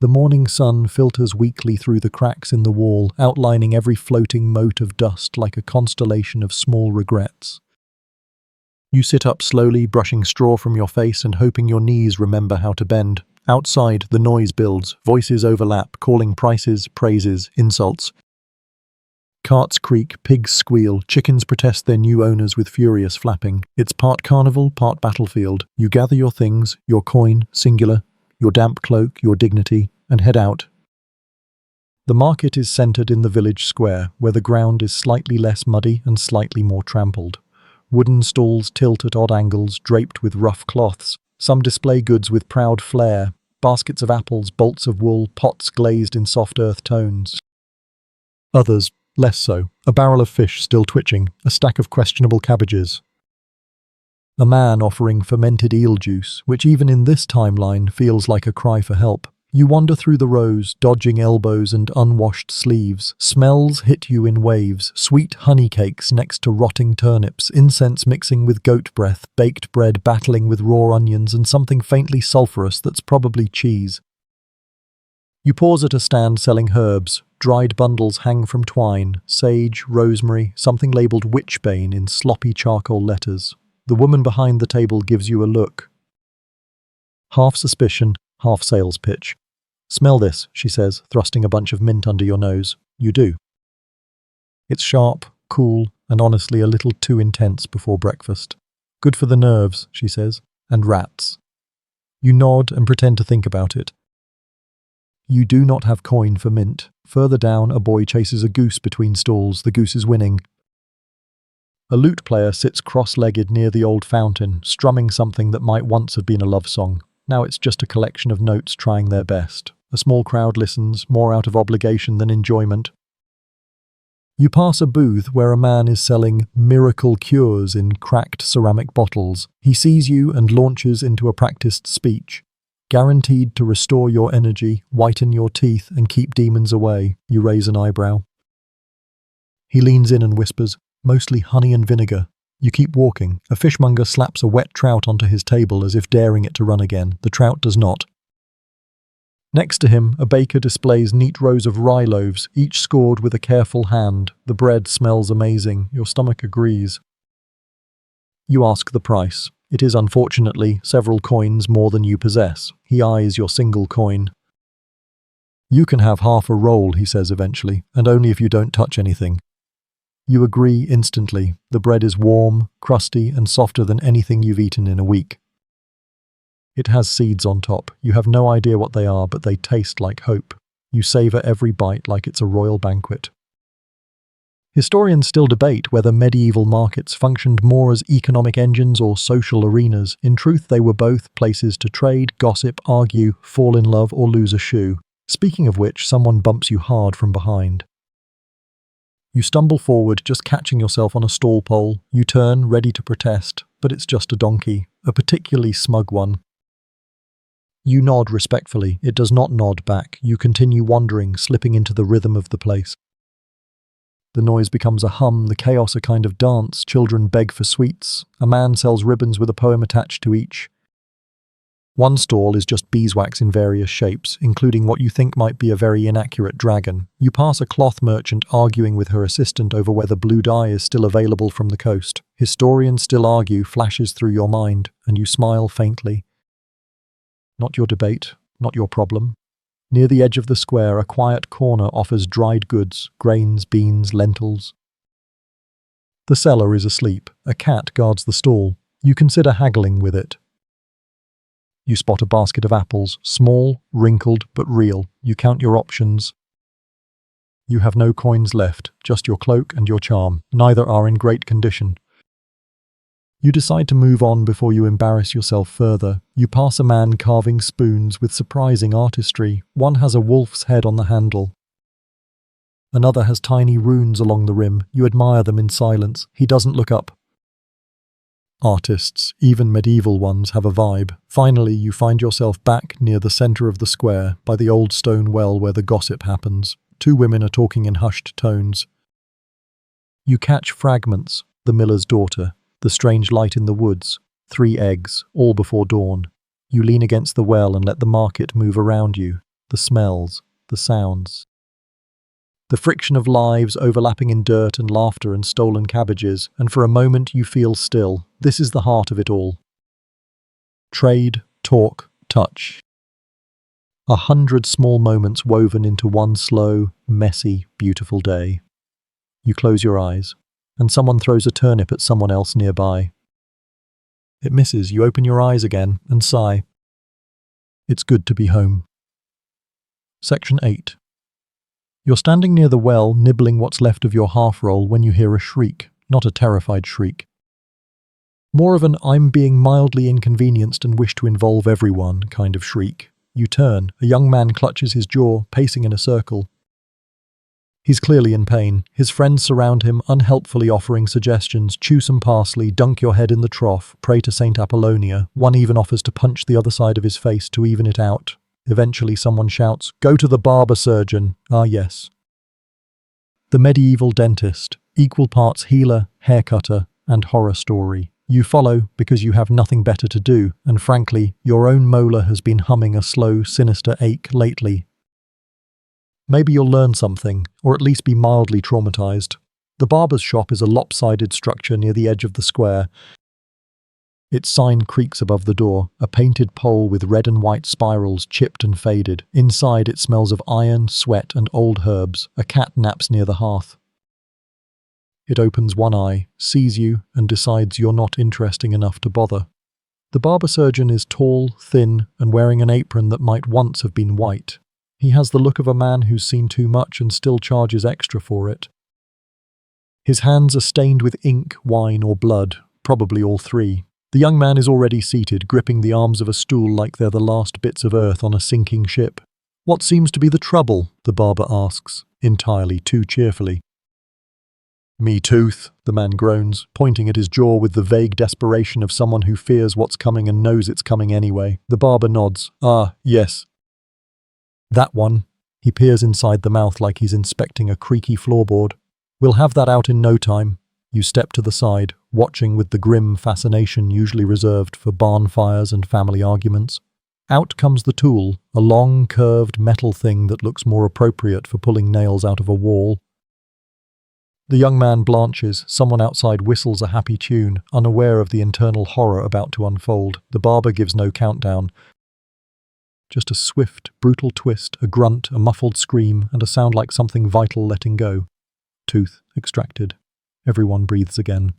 The morning sun filters weakly through the cracks in the wall, outlining every floating mote of dust like a constellation of small regrets. You sit up slowly, brushing straw from your face and hoping your knees remember how to bend. Outside, the noise builds, voices overlap, calling prices, praises, insults. Carts creak, pigs squeal, chickens protest their new owners with furious flapping. It's part carnival, part battlefield. You gather your things, your coin, singular, your damp cloak, your dignity, and head out. The market is centered in the village square, where the ground is slightly less muddy and slightly more trampled. Wooden stalls tilt at odd angles, draped with rough cloths. Some display goods with proud flair, baskets of apples, bolts of wool, pots glazed in soft earth tones. Others, less so. A barrel of fish still twitching, a stack of questionable cabbages. A man offering fermented eel juice, which even in this timeline feels like a cry for help. You wander through the rows, dodging elbows and unwashed sleeves. Smells hit you in waves, sweet honey cakes next to rotting turnips, incense mixing with goat breath, baked bread battling with raw onions, and something faintly sulphurous that's probably cheese. You pause at a stand selling herbs. Dried bundles hang from twine, sage, rosemary, something labelled witchbane in sloppy charcoal letters. The woman behind the table gives you a look. Half suspicion, half sales pitch. "Smell this," she says, thrusting a bunch of mint under your nose. You do. It's sharp, cool, and honestly a little too intense before breakfast. "Good for the nerves," she says, "and rats." You nod and pretend to think about it. You do not have coin for mint. Further down, a boy chases a goose between stalls. The goose is winning. A lute player sits cross-legged near the old fountain, strumming something that might once have been a love song. Now it's just a collection of notes trying their best. A small crowd listens, more out of obligation than enjoyment. You pass a booth where a man is selling miracle cures in cracked ceramic bottles. He sees you and launches into a practiced speech. Guaranteed to restore your energy, whiten your teeth, and keep demons away. You raise an eyebrow. He leans in and whispers, "Mostly honey and vinegar." You keep walking. A fishmonger slaps a wet trout onto his table as if daring it to run again. The trout does not. Next to him, a baker displays neat rows of rye loaves, each scored with a careful hand. The bread smells amazing. Your stomach agrees. You ask the price. It is, unfortunately, several coins more than you possess. He eyes your single coin. "You can have half a roll," he says eventually, "and only if you don't touch anything." You agree instantly. The bread is warm, crusty, and softer than anything you've eaten in a week. It has seeds on top. You have no idea what they are, but they taste like hope. You savor every bite like it's a royal banquet. Historians still debate whether medieval markets functioned more as economic engines or social arenas. In truth, they were both places to trade, gossip, argue, fall in love, or lose a shoe. Speaking of which, someone bumps you hard from behind. You stumble forward, just catching yourself on a stall pole. You turn, ready to protest, but it's just a donkey, a particularly smug one. You nod respectfully. It does not nod back. You continue wandering, slipping into the rhythm of the place. The noise becomes a hum, the chaos a kind of dance. Children beg for sweets. A man sells ribbons with a poem attached to each. One stall is just beeswax in various shapes, including what you think might be a very inaccurate dragon. You pass a cloth merchant arguing with her assistant over whether blue dye is still available from the coast. Historians still argue flashes through your mind, and you smile faintly. Not your debate, not your problem. Near the edge of the square, a quiet corner offers dried goods, grains, beans, lentils. The seller is asleep. A cat guards the stall. You consider haggling with it. You spot a basket of apples, small, wrinkled, but real. You count your options. You have no coins left, just your cloak and your charm. Neither are in great condition. You decide to move on before you embarrass yourself further. You pass a man carving spoons with surprising artistry. One has a wolf's head on the handle. Another has tiny runes along the rim. You admire them in silence. He doesn't look up. Artists, even medieval ones, have a vibe. Finally, you find yourself back near the center of the square, by the old stone well where the gossip happens. Two women are talking in hushed tones. You catch fragments. The miller's daughter. The strange light in the woods, 3 eggs, all before dawn. You lean against the well and let the market move around you, the smells, the sounds. The friction of lives overlapping in dirt and laughter and stolen cabbages, and for a moment you feel still. This is the heart of it all. Trade, talk, touch. 100 small moments woven into one slow, messy, beautiful day. You close your eyes. And someone throws a turnip at someone else nearby. It misses. You open your eyes again and sigh. It's good to be home. Section 8. You're standing near the well, nibbling what's left of your half-roll when you hear a shriek, not a terrified shriek. More of an "I'm being mildly inconvenienced and wish to involve everyone" kind of shriek. You turn. A young man clutches his jaw, pacing in a circle. He's clearly in pain. His friends surround him, unhelpfully offering suggestions. Chew some parsley, dunk your head in the trough, pray to Saint Apollonia. One even offers to punch the other side of his face to even it out. Eventually someone shouts, "Go to the barber surgeon." Ah yes. The medieval dentist, equal parts healer, haircutter, and horror story. You follow because you have nothing better to do, and frankly, your own molar has been humming a slow, sinister ache lately. Maybe you'll learn something, or at least be mildly traumatized. The barber's shop is a lopsided structure near the edge of the square. Its sign creaks above the door, a painted pole with red and white spirals chipped and faded. Inside it smells of iron, sweat, and old herbs. A cat naps near the hearth. It opens one eye, sees you, and decides you're not interesting enough to bother. The barber surgeon is tall, thin, and wearing an apron that might once have been white. He has the look of a man who's seen too much and still charges extra for it. His hands are stained with ink, wine, or blood, probably all three. The young man is already seated, gripping the arms of a stool like they're the last bits of earth on a sinking ship. "What seems to be the trouble?" the barber asks, entirely too cheerfully. "Me tooth," the man groans, pointing at his jaw with the vague desperation of someone who fears what's coming and knows it's coming anyway. The barber nods. "Ah, yes. That one." He peers inside the mouth like he's inspecting a creaky floorboard. "We'll have that out in no time." You step to the side, watching with the grim fascination usually reserved for barn fires and family arguments. Out comes the tool, a long, curved metal thing that looks more appropriate for pulling nails out of a wall. The young man blanches, someone outside whistles a happy tune, unaware of the internal horror about to unfold. The barber gives no countdown. Just a swift, brutal twist, a grunt, a muffled scream, and a sound like something vital letting go. Tooth extracted. Everyone breathes again.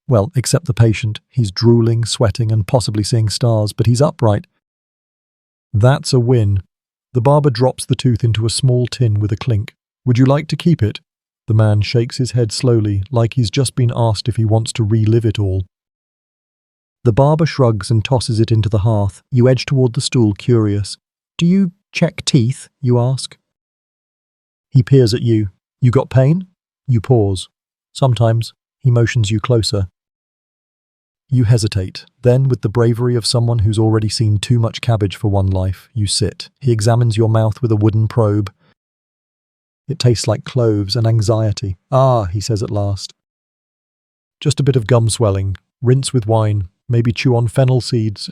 Well, except the patient. He's drooling, sweating, and possibly seeing stars, but he's upright. That's a win. The barber drops the tooth into a small tin with a clink. "Would you like to keep it?" The man shakes his head slowly, like he's just been asked if he wants to relive it all. The barber shrugs and tosses it into the hearth. You edge toward the stool, curious. "Do you check teeth?" you ask. He peers at you. "You got pain?" You pause. "Sometimes." He motions you closer. You hesitate. Then, with the bravery of someone who's already seen too much cabbage for one life, you sit. He examines your mouth with a wooden probe. "It tastes like cloves and anxiety." "Ah," he says at last. "Just a bit of gum swelling. Rinse with wine. Maybe chew on fennel seeds.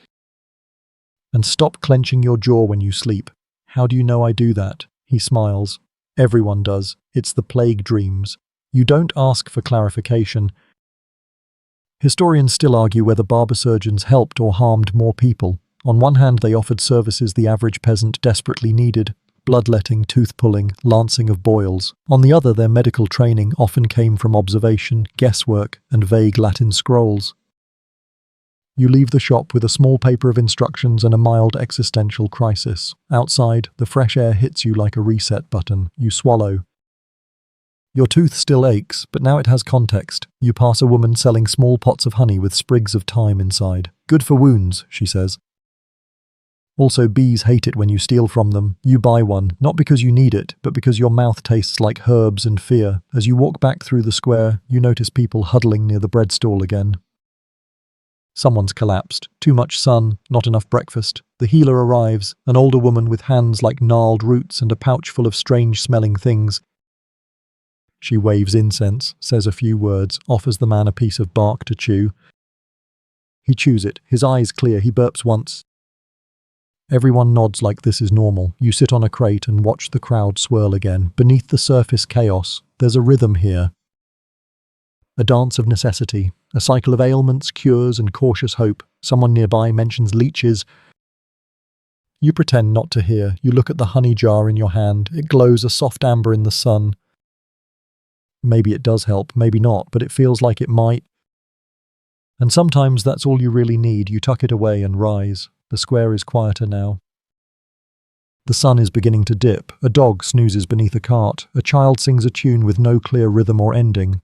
And stop clenching your jaw when you sleep." "How do you know I do that?" He smiles. "Everyone does. It's the plague dreams." You don't ask for clarification. Historians still argue whether barber surgeons helped or harmed more people. On one hand, they offered services the average peasant desperately needed: bloodletting, tooth-pulling, lancing of boils. On the other, their medical training often came from observation, guesswork, and vague Latin scrolls. You leave the shop with a small paper of instructions and a mild existential crisis. Outside, the fresh air hits you like a reset button. You swallow. Your tooth still aches, but now it has context. You pass a woman selling small pots of honey with sprigs of thyme inside. "Good for wounds," she says. Also, bees hate it when you steal from them. You buy one, not because you need it, but because your mouth tastes like herbs and fear. As you walk back through the square, you notice people huddling near the bread stall again. Someone's collapsed. Too much sun, not enough breakfast. The healer arrives, an older woman with hands like gnarled roots and a pouch full of strange-smelling things. She waves incense, says a few words, offers the man a piece of bark to chew. He chews it, his eyes clear, he burps once. Everyone nods like this is normal. You sit on a crate and watch the crowd swirl again. Beneath the surface chaos, there's a rhythm here. A dance of necessity, a cycle of ailments, cures, and cautious hope. Someone nearby mentions leeches. You pretend not to hear. You look at the honey jar in your hand. It glows a soft amber in the sun. Maybe it does help, maybe not, but it feels like it might. And sometimes that's all you really need. You tuck it away and rise. The square is quieter now. The sun is beginning to dip. A dog snoozes beneath a cart. A child sings a tune with no clear rhythm or ending.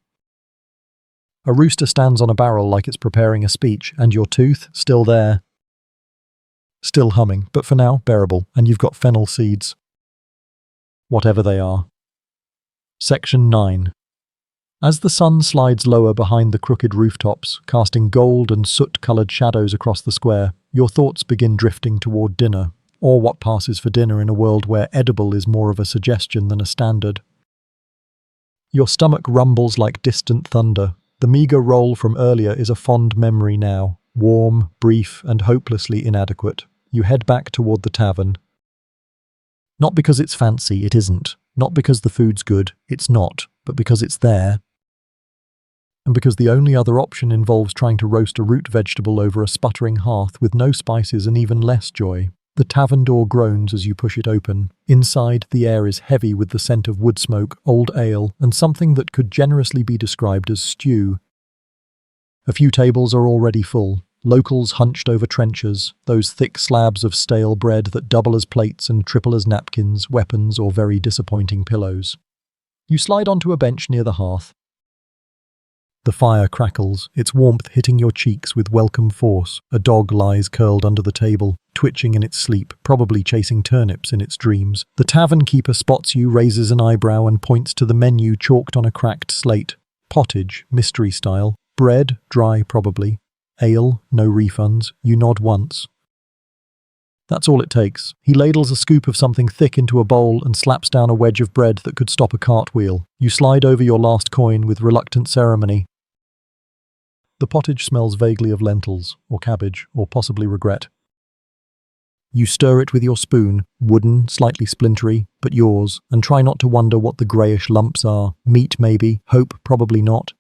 A rooster stands on a barrel like it's preparing a speech, and your tooth, still there. Still humming, but for now, bearable, and you've got fennel seeds. Whatever they are. Section 9. As the sun slides lower behind the crooked rooftops, casting gold and soot-coloured shadows across the square, your thoughts begin drifting toward dinner, or what passes for dinner in a world where edible is more of a suggestion than a standard. Your stomach rumbles like distant thunder. The meagre roll from earlier is a fond memory now, warm, brief, and hopelessly inadequate. You head back toward the tavern. Not because it's fancy, it isn't. Not because the food's good, it's not, but because it's there. And because the only other option involves trying to roast a root vegetable over a sputtering hearth with no spices and even less joy. The tavern door groans as you push it open. Inside, the air is heavy with the scent of wood smoke, old ale, and something that could generously be described as stew. A few tables are already full. Locals hunched over trenchers, those thick slabs of stale bread that double as plates and triple as napkins, weapons, or very disappointing pillows. You slide onto a bench near the hearth. The fire crackles, its warmth hitting your cheeks with welcome force. A dog lies curled under the table, twitching in its sleep, probably chasing turnips in its dreams. The tavern keeper spots you, raises an eyebrow, and points to the menu chalked on a cracked slate. Pottage, mystery style. Bread, dry probably. Ale, no refunds. You nod once. That's all it takes. He ladles a scoop of something thick into a bowl and slaps down a wedge of bread that could stop a cartwheel. You slide over your last coin with reluctant ceremony. The pottage smells vaguely of lentils, or cabbage, or possibly regret. You stir it with your spoon, wooden, slightly splintery, but yours, and try not to wonder what the greyish lumps are. Meat, maybe. Hope, probably not.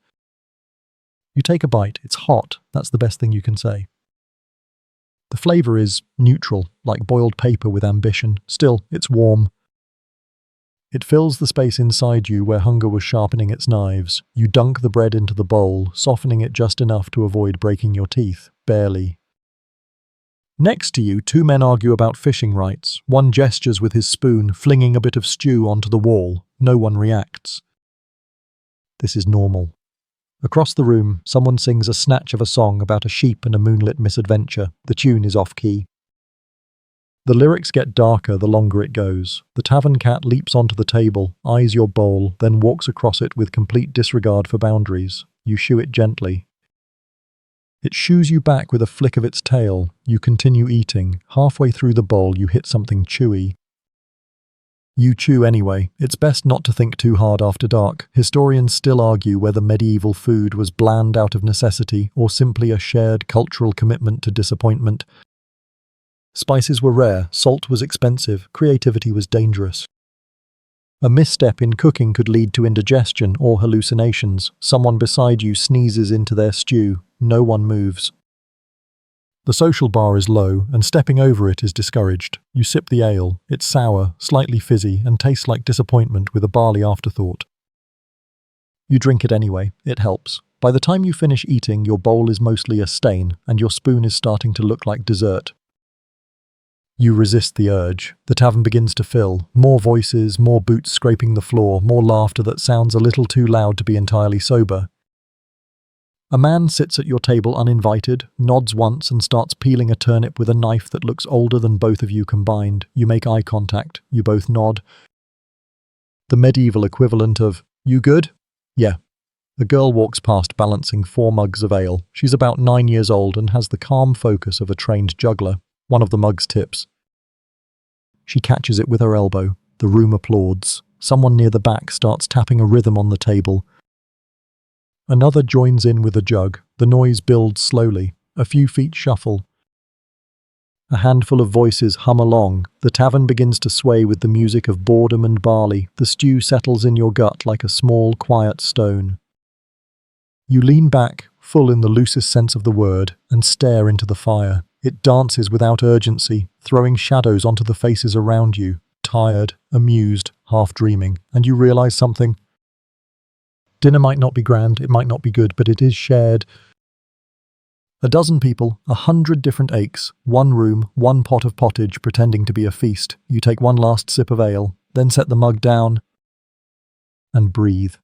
You take a bite. It's hot. That's the best thing you can say. The flavour is neutral, like boiled paper with ambition. Still, it's warm. It fills the space inside you where hunger was sharpening its knives. You dunk the bread into the bowl, softening it just enough to avoid breaking your teeth. Barely. Next to you, two men argue about fishing rights. One gestures with his spoon, flinging a bit of stew onto the wall. No one reacts. This is normal. Across the room, someone sings a snatch of a song about a sheep and a moonlit misadventure. The tune is off-key. The lyrics get darker the longer it goes. The tavern cat leaps onto the table, eyes your bowl, then walks across it with complete disregard for boundaries. You shoo it gently. It shoos you back with a flick of its tail. You continue eating. Halfway through the bowl, you hit something chewy. You chew anyway. It's best not to think too hard after dark. Historians still argue whether medieval food was bland out of necessity or simply a shared cultural commitment to disappointment. Spices were rare, salt was expensive, creativity was dangerous. A misstep in cooking could lead to indigestion or hallucinations. Someone beside you sneezes into their stew. No one moves. The social bar is low, and stepping over it is discouraged. You sip the ale. It's sour, slightly fizzy, and tastes like disappointment with a barley afterthought. You drink it anyway. It helps. By the time you finish eating, your bowl is mostly a stain, and your spoon is starting to look like dessert. You resist the urge. The tavern begins to fill. More voices, more boots scraping the floor, more laughter that sounds a little too loud to be entirely sober. A man sits at your table uninvited, nods once and starts peeling a turnip with a knife that looks older than both of you combined. You make eye contact. You both nod. The medieval equivalent of, "You good?" "Yeah." A girl walks past balancing 4 mugs of ale. She's about 9 years old and has the calm focus of a trained juggler. One of the mugs tips. She catches it with her elbow. The room applauds. Someone near the back starts tapping a rhythm on the table. Another joins in with a jug. The noise builds slowly. A few feet shuffle. A handful of voices hum along. The tavern begins to sway with the music of boredom and barley. The stew settles in your gut like a small, quiet stone. You lean back, full in the loosest sense of the word, and stare into the fire. It dances without urgency, throwing shadows onto the faces around you, tired, amused, half dreaming, and you realize something. Dinner might not be grand, it might not be good, but it is shared. A dozen people, 100 different aches, 1 room, 1 pot of pottage pretending to be a feast. You take 1 last sip of ale, then set the mug down and breathe.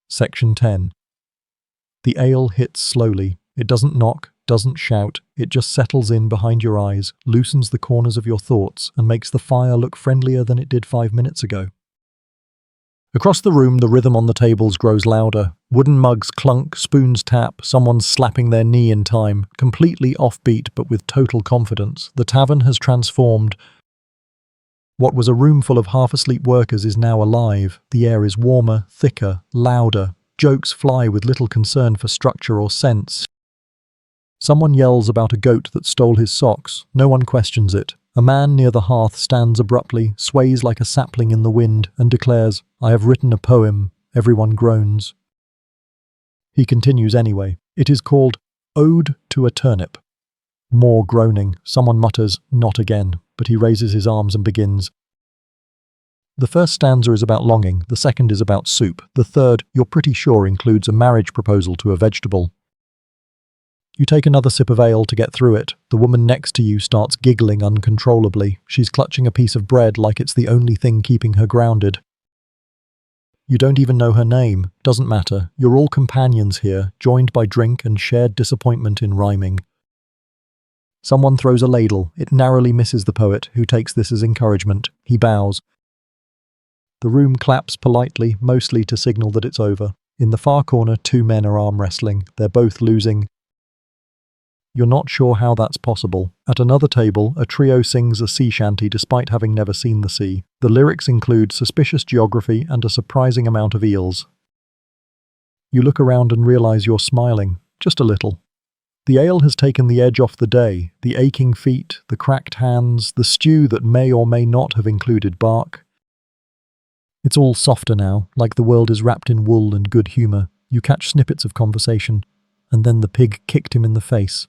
Section 10. The ale hits slowly. It doesn't knock, doesn't shout, it just settles in behind your eyes, loosens the corners of your thoughts, and makes the fire look friendlier than it did 5 minutes ago. Across the room, the rhythm on the tables grows louder. Wooden mugs clunk, spoons tap, someone's slapping their knee in time, completely offbeat but with total confidence. The tavern has transformed. What was a room full of half-asleep workers is now alive. The air is warmer, thicker, louder. Jokes fly with little concern for structure or sense. Someone yells about a goat that stole his socks. No one questions it. A man near the hearth stands abruptly, sways like a sapling in the wind, and declares, "I have written a poem." Everyone groans. He continues anyway. It is called Ode to a Turnip. More groaning. Someone mutters, "Not again," but he raises his arms and begins. The first stanza is about longing, the second is about soup, the third, you're pretty sure, includes a marriage proposal to a vegetable. You take another sip of ale to get through it. The woman next to you starts giggling uncontrollably. She's clutching a piece of bread like it's the only thing keeping her grounded. You don't even know her name. Doesn't matter. You're all companions here, joined by drink and shared disappointment in rhyming. Someone throws a ladle. It narrowly misses the poet, who takes this as encouragement. He bows. The room claps politely, mostly to signal that it's over. In the far corner, two men are arm wrestling. They're both losing. You're not sure how that's possible. At another table, a trio sings a sea shanty despite having never seen the sea. The lyrics include suspicious geography and a surprising amount of eels. You look around and realize you're smiling, just a little. The ale has taken the edge off the day, the aching feet, the cracked hands, the stew that may or may not have included bark. It's all softer now, like the world is wrapped in wool and good humour. You catch snippets of conversation, and then the pig kicked him in the face.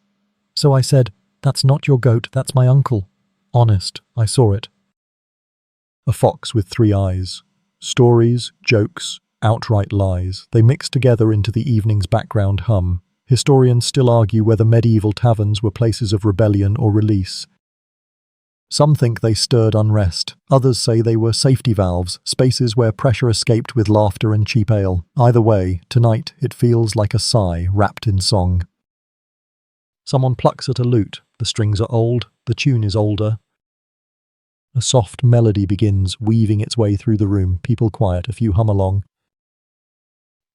So I said, "That's not your goat, that's my uncle." Honest, I saw it. A fox with 3 eyes. Stories, jokes, outright lies. They mix together into the evening's background hum. Historians still argue whether medieval taverns were places of rebellion or release. Some think they stirred unrest. Others say they were safety valves, spaces where pressure escaped with laughter and cheap ale. Either way, tonight it feels like a sigh wrapped in song. Someone plucks at a lute. The strings are old, the tune is older. A soft melody begins, weaving its way through the room. People quiet, a few hum along.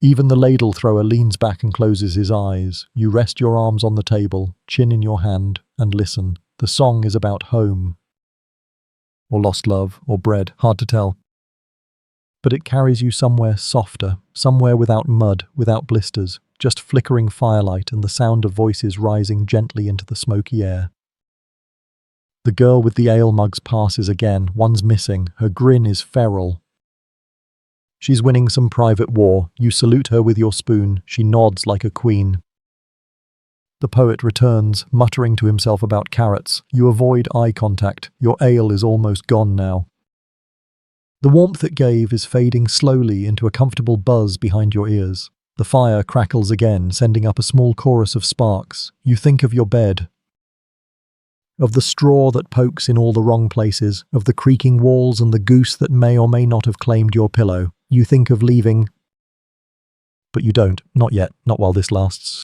Even the ladle thrower leans back and closes his eyes. You rest your arms on the table, chin in your hand, and listen. The song is about home. Or lost love, or bread, hard to tell. But it carries you somewhere softer, somewhere without mud, without blisters. Just flickering firelight and the sound of voices rising gently into the smoky air. The girl with the ale mugs passes again. One's missing. Her grin is feral. She's winning some private war. You salute her with your spoon. She nods like a queen. The poet returns, muttering to himself about carrots. You avoid eye contact. Your ale is almost gone now. The warmth it gave is fading slowly into a comfortable buzz behind your ears. The fire crackles again, sending up a small chorus of sparks. You think of your bed, of the straw that pokes in all the wrong places, of the creaking walls and the goose that may or may not have claimed your pillow. You think of leaving, but you don't. Not yet. Not while this lasts.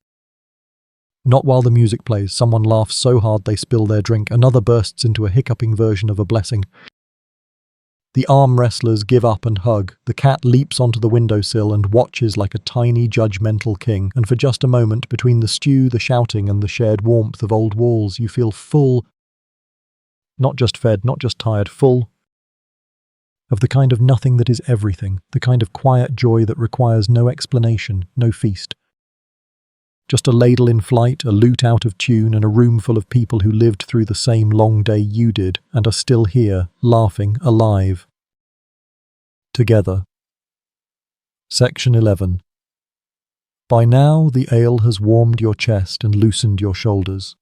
Not while the music plays. Someone laughs so hard they spill their drink. Another bursts into a hiccuping version of a blessing. The arm wrestlers give up and hug. The cat leaps onto the windowsill and watches like a tiny, judgmental king. And for just a moment, between the stew, the shouting, and the shared warmth of old walls, you feel full. Not just fed, not just tired, full of the kind of nothing that is everything. The kind of quiet joy that requires no explanation, no feast. Just a ladle in flight, a lute out of tune, and a room full of people who lived through the same long day you did, and are still here, laughing, alive. Together. Section 11. By now the ale has warmed your chest and loosened your shoulders.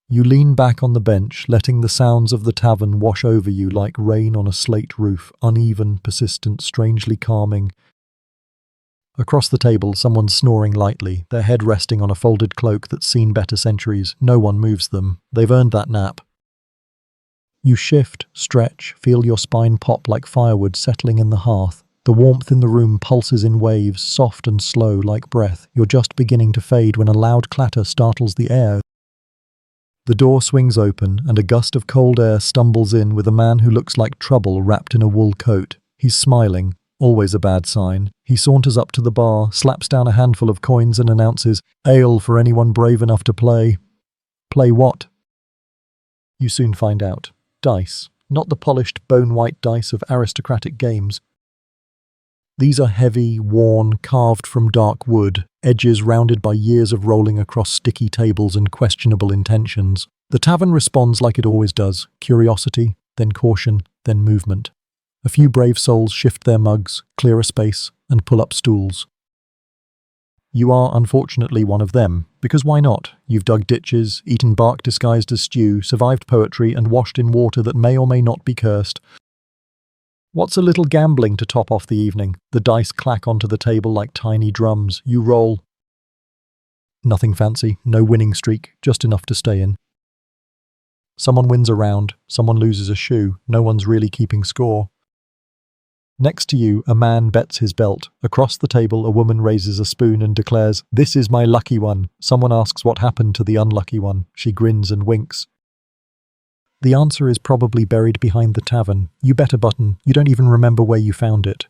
You lean back on the bench, letting the sounds of the tavern wash over you like rain on a slate roof, uneven, persistent, strangely calming. Across the table, someone's snoring lightly, their head resting on a folded cloak that's seen better centuries. No one moves them. They've earned that nap. You shift, stretch, feel your spine pop like firewood settling in the hearth. The warmth in the room pulses in waves, soft and slow like breath. You're just beginning to fade when a loud clatter startles the air. The door swings open, and a gust of cold air stumbles in with a man who looks like trouble wrapped in a wool coat. He's smiling. Always a bad sign. He saunters up to the bar, slaps down a handful of coins and announces, "Ale for anyone brave enough to play." Play what? You soon find out. Dice. Not the polished, bone-white dice of aristocratic games. These are heavy, worn, carved from dark wood, edges rounded by years of rolling across sticky tables and questionable intentions. The tavern responds like it always does. Curiosity, then caution, then movement. A few brave souls shift their mugs, clear a space, and pull up stools. You are, unfortunately, one of them, because why not? You've dug ditches, eaten bark disguised as stew, survived poetry, and washed in water that may or may not be cursed. What's a little gambling to top off the evening? The dice clack onto the table like tiny drums. You roll. Nothing fancy, no winning streak, just enough to stay in. Someone wins a round, someone loses a shoe, no one's really keeping score. Next to you, a man bets his belt. Across the table, a woman raises a spoon and declares, "This is my lucky one." Someone asks what happened to the unlucky one. She grins and winks. The answer is probably buried behind the tavern. You bet a button, you don't even remember where you found it.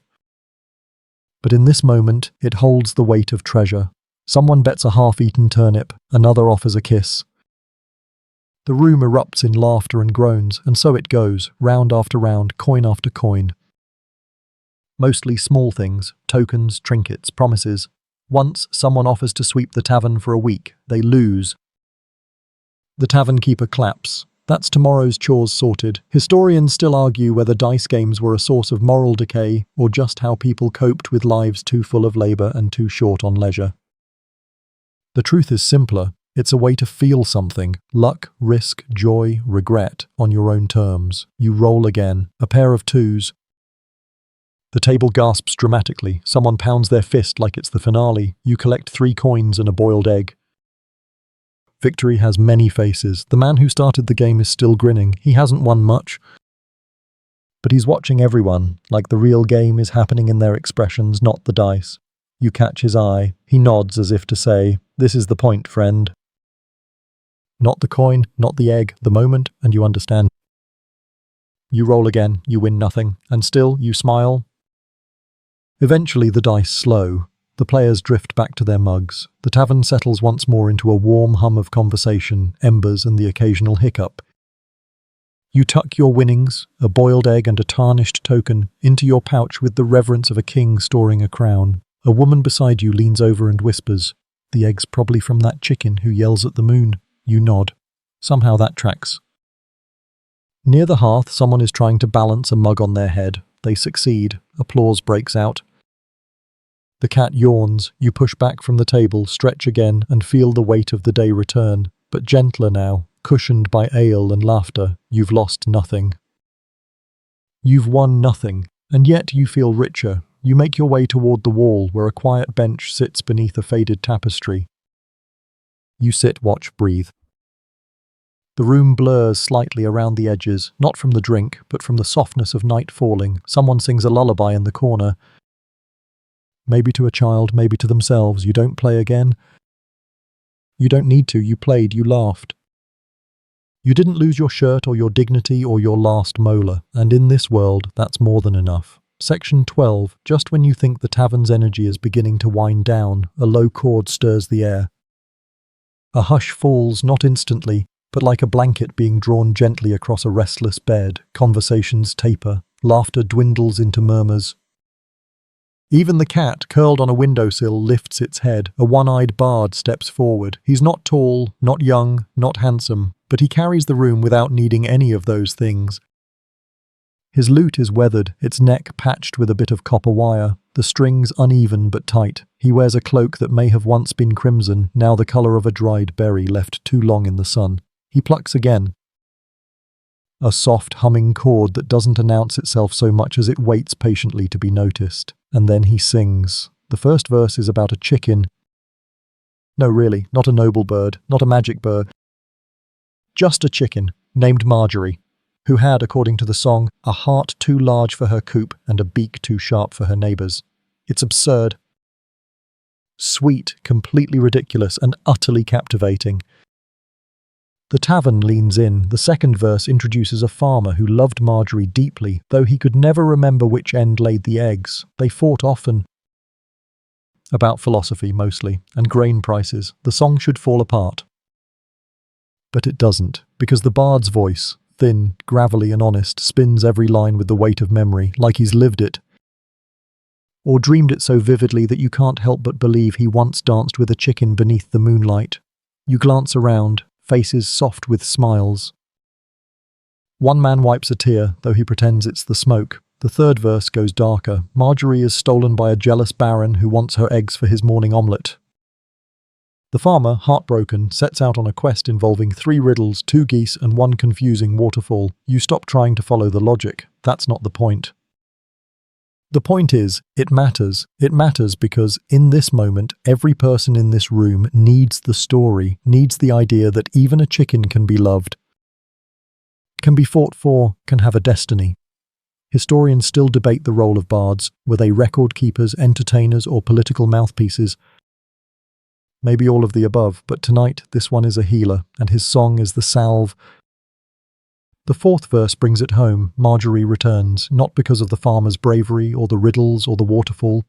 But in this moment, it holds the weight of treasure. Someone bets a half-eaten turnip, another offers a kiss. The room erupts in laughter and groans, and so it goes, round after round, coin after coin. Mostly small things, tokens, trinkets, promises. Once, someone offers to sweep the tavern for a week. They lose. The tavern keeper claps. That's tomorrow's chores sorted. Historians still argue whether dice games were a source of moral decay or just how people coped with lives too full of labour and too short on leisure. The truth is simpler. It's a way to feel something. Luck, risk, joy, regret, on your own terms. You roll again. A pair of twos. The table gasps dramatically. Someone pounds their fist like it's the finale. You collect 3 coins and a boiled egg. Victory has many faces. The man who started the game is still grinning. He hasn't won much. But he's watching everyone, like the real game is happening in their expressions, not the dice. You catch his eye. He nods as if to say, "This is the point, friend." Not the coin, not the egg, the moment, and you understand. You roll again, you win nothing, and still you smile. Eventually the dice slow. The players drift back to their mugs. The tavern settles once more into a warm hum of conversation, embers and the occasional hiccup. You tuck your winnings, a boiled egg and a tarnished token, into your pouch with the reverence of a king storing a crown. A woman beside you leans over and whispers, "The egg's probably from that chicken who yells at the moon." You nod. Somehow that tracks. Near the hearth, someone is trying to balance a mug on their head. They succeed. Applause breaks out. The cat yawns. You push back from the table, stretch again, and feel the weight of the day return. But gentler now, cushioned by ale and laughter. You've lost nothing. You've won nothing, and yet you feel richer. You make your way toward the wall where a quiet bench sits beneath a faded tapestry. You sit, watch, breathe. The room blurs slightly around the edges, not from the drink, but from the softness of night falling. Someone sings a lullaby in the corner. Maybe to a child, maybe to themselves. You don't play again. You don't need to. You played, you laughed. You didn't lose your shirt or your dignity or your last molar, and in this world, that's more than enough. Section 12. Just when you think the tavern's energy is beginning to wind down, a low chord stirs the air. A hush falls, not instantly, but like a blanket being drawn gently across a restless bed. Conversations taper. Laughter dwindles into murmurs. Even the cat, curled on a windowsill, lifts its head. A one-eyed bard steps forward. He's not tall, not young, not handsome, but he carries the room without needing any of those things. His lute is weathered, its neck patched with a bit of copper wire, the strings uneven but tight. He wears a cloak that may have once been crimson, now the colour of a dried berry left too long in the sun. He plucks again. A soft, humming chord that doesn't announce itself so much as it waits patiently to be noticed. And then he sings. The first verse is about a chicken. No, really, not a noble bird, not a magic bird. Just a chicken, named Marjorie, who had, according to the song, a heart too large for her coop and a beak too sharp for her neighbours. It's absurd. Sweet, completely ridiculous, and utterly captivating. The tavern leans in. The second verse introduces a farmer who loved Marjorie deeply, though he could never remember which end laid the eggs. They fought often. About philosophy, mostly, and grain prices. The song should fall apart. But it doesn't, because the bard's voice, thin, gravelly and honest, spins every line with the weight of memory, like he's lived it. Or dreamed it so vividly that you can't help but believe he once danced with a chicken beneath the moonlight. You glance around, faces soft with smiles. One man wipes a tear, though he pretends it's the smoke. The third verse goes darker. Marjorie is stolen by a jealous baron who wants her eggs for his morning omelette. The farmer, heartbroken, sets out on a quest involving 3 riddles, 2 geese, and 1 confusing waterfall. You stop trying to follow the logic. That's not the point. The point is, it matters. It matters because in this moment, every person in this room needs the story, needs the idea that even a chicken can be loved, can be fought for, can have a destiny. Historians still debate the role of bards. Were they record keepers, entertainers, or political mouthpieces? Maybe all of the above, but tonight this one is a healer, and his song is the salve. The fourth verse brings it home. Marjorie returns, not because of the farmer's bravery, or the riddles, or the waterfall,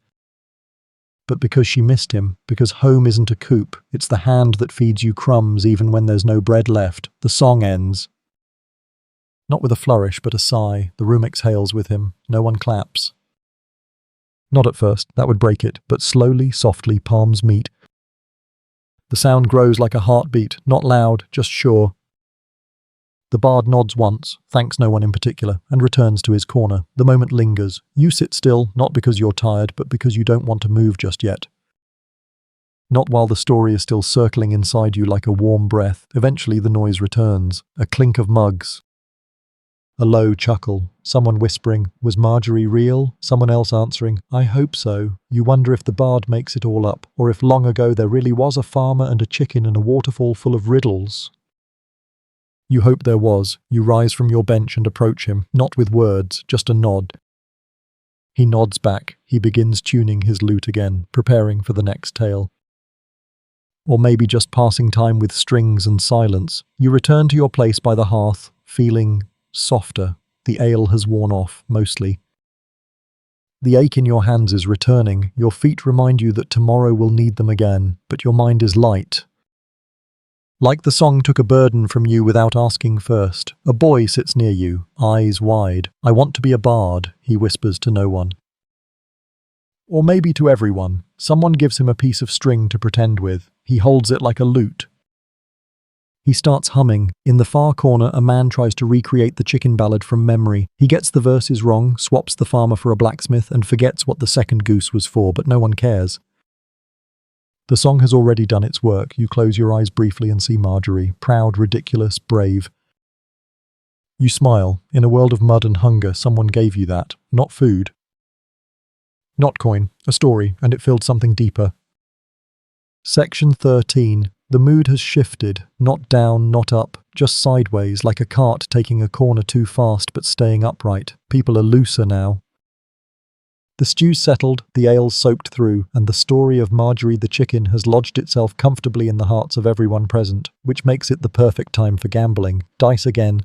but because she missed him, because home isn't a coop, it's the hand that feeds you crumbs even when there's no bread left. The song ends. Not with a flourish, but a sigh. The room exhales with him. No one claps. Not at first, that would break it, but slowly, softly, palms meet. The sound grows like a heartbeat, not loud, just sure. The bard nods once, thanks no one in particular, and returns to his corner. The moment lingers. You sit still, not because you're tired, but because you don't want to move just yet. Not while the story is still circling inside you like a warm breath. Eventually the noise returns. A clink of mugs. A low chuckle. Someone whispering, "Was Marjorie real?" Someone else answering, "I hope so." You wonder if the bard makes it all up, or if long ago there really was a farmer and a chicken and a waterfall full of riddles. You hope there was. You rise from your bench and approach him, not with words, just a nod. He nods back. He begins tuning his lute again, preparing for the next tale. Or maybe just passing time with strings and silence. You return to your place by the hearth, feeling softer. The ale has worn off, mostly. The ache in your hands is returning. Your feet remind you that tomorrow will need them again, but your mind is light. Like the song took a burden from you without asking first. A boy sits near you, eyes wide. "I want to be a bard," he whispers to no one. Or maybe to everyone. Someone gives him a piece of string to pretend with. He holds it like a lute. He starts humming. In the far corner, a man tries to recreate the chicken ballad from memory. He gets the verses wrong, swaps the farmer for a blacksmith, and forgets what the second goose was for, but no one cares. The song has already done its work. You close your eyes briefly and see Marjorie, proud, ridiculous, brave. You smile. In a world of mud and hunger, someone gave you that. Not food. Not coin. A story, and it filled something deeper. Section 13. The mood has shifted, not down, not up, just sideways, like a cart taking a corner too fast but staying upright. People are looser now. The stew's settled, the ale's soaked through, and the story of Marjorie the chicken has lodged itself comfortably in the hearts of everyone present, which makes it the perfect time for gambling. Dice again.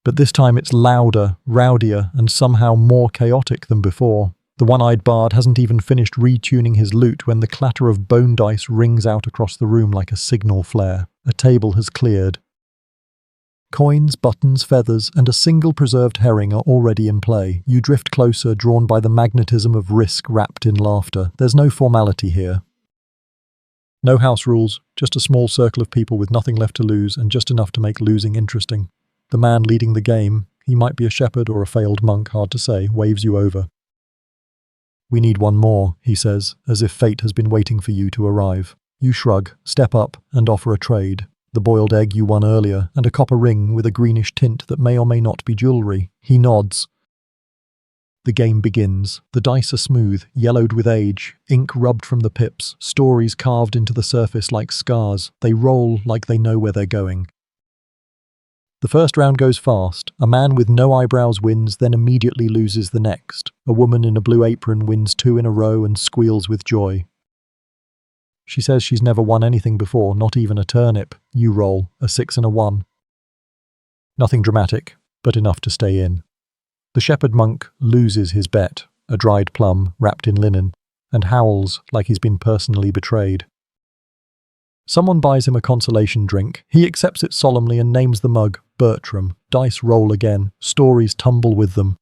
But this time it's louder, rowdier, and somehow more chaotic than before. The one-eyed bard hasn't even finished retuning his lute when the clatter of bone dice rings out across the room like a signal flare. A table has cleared. Coins, buttons, feathers, and a single preserved herring are already in play. You drift closer, drawn by the magnetism of risk wrapped in laughter. There's no formality here. No house rules, just a small circle of people with nothing left to lose and just enough to make losing interesting. The man leading the game, he might be a shepherd or a failed monk, hard to say, waves you over. "We need one more," he says, as if fate has been waiting for you to arrive. You shrug, step up, and offer a trade. The boiled egg you won earlier, and a copper ring with a greenish tint that may or may not be jewellery. He nods. The game begins. The dice are smooth, yellowed with age, ink rubbed from the pips, stories carved into the surface like scars. They roll like they know where they're going. The first round goes fast. A man with no eyebrows wins, then immediately loses the next. A woman in a blue apron wins 2 in a row and squeals with joy. She says she's never won anything before, not even a turnip. You roll, a 6 and a 1. Nothing dramatic, but enough to stay in. The shepherd monk loses his bet, a dried plum wrapped in linen, and howls like he's been personally betrayed. Someone buys him a consolation drink. He accepts it solemnly and names the mug Bertram. Dice roll again. Stories tumble with them.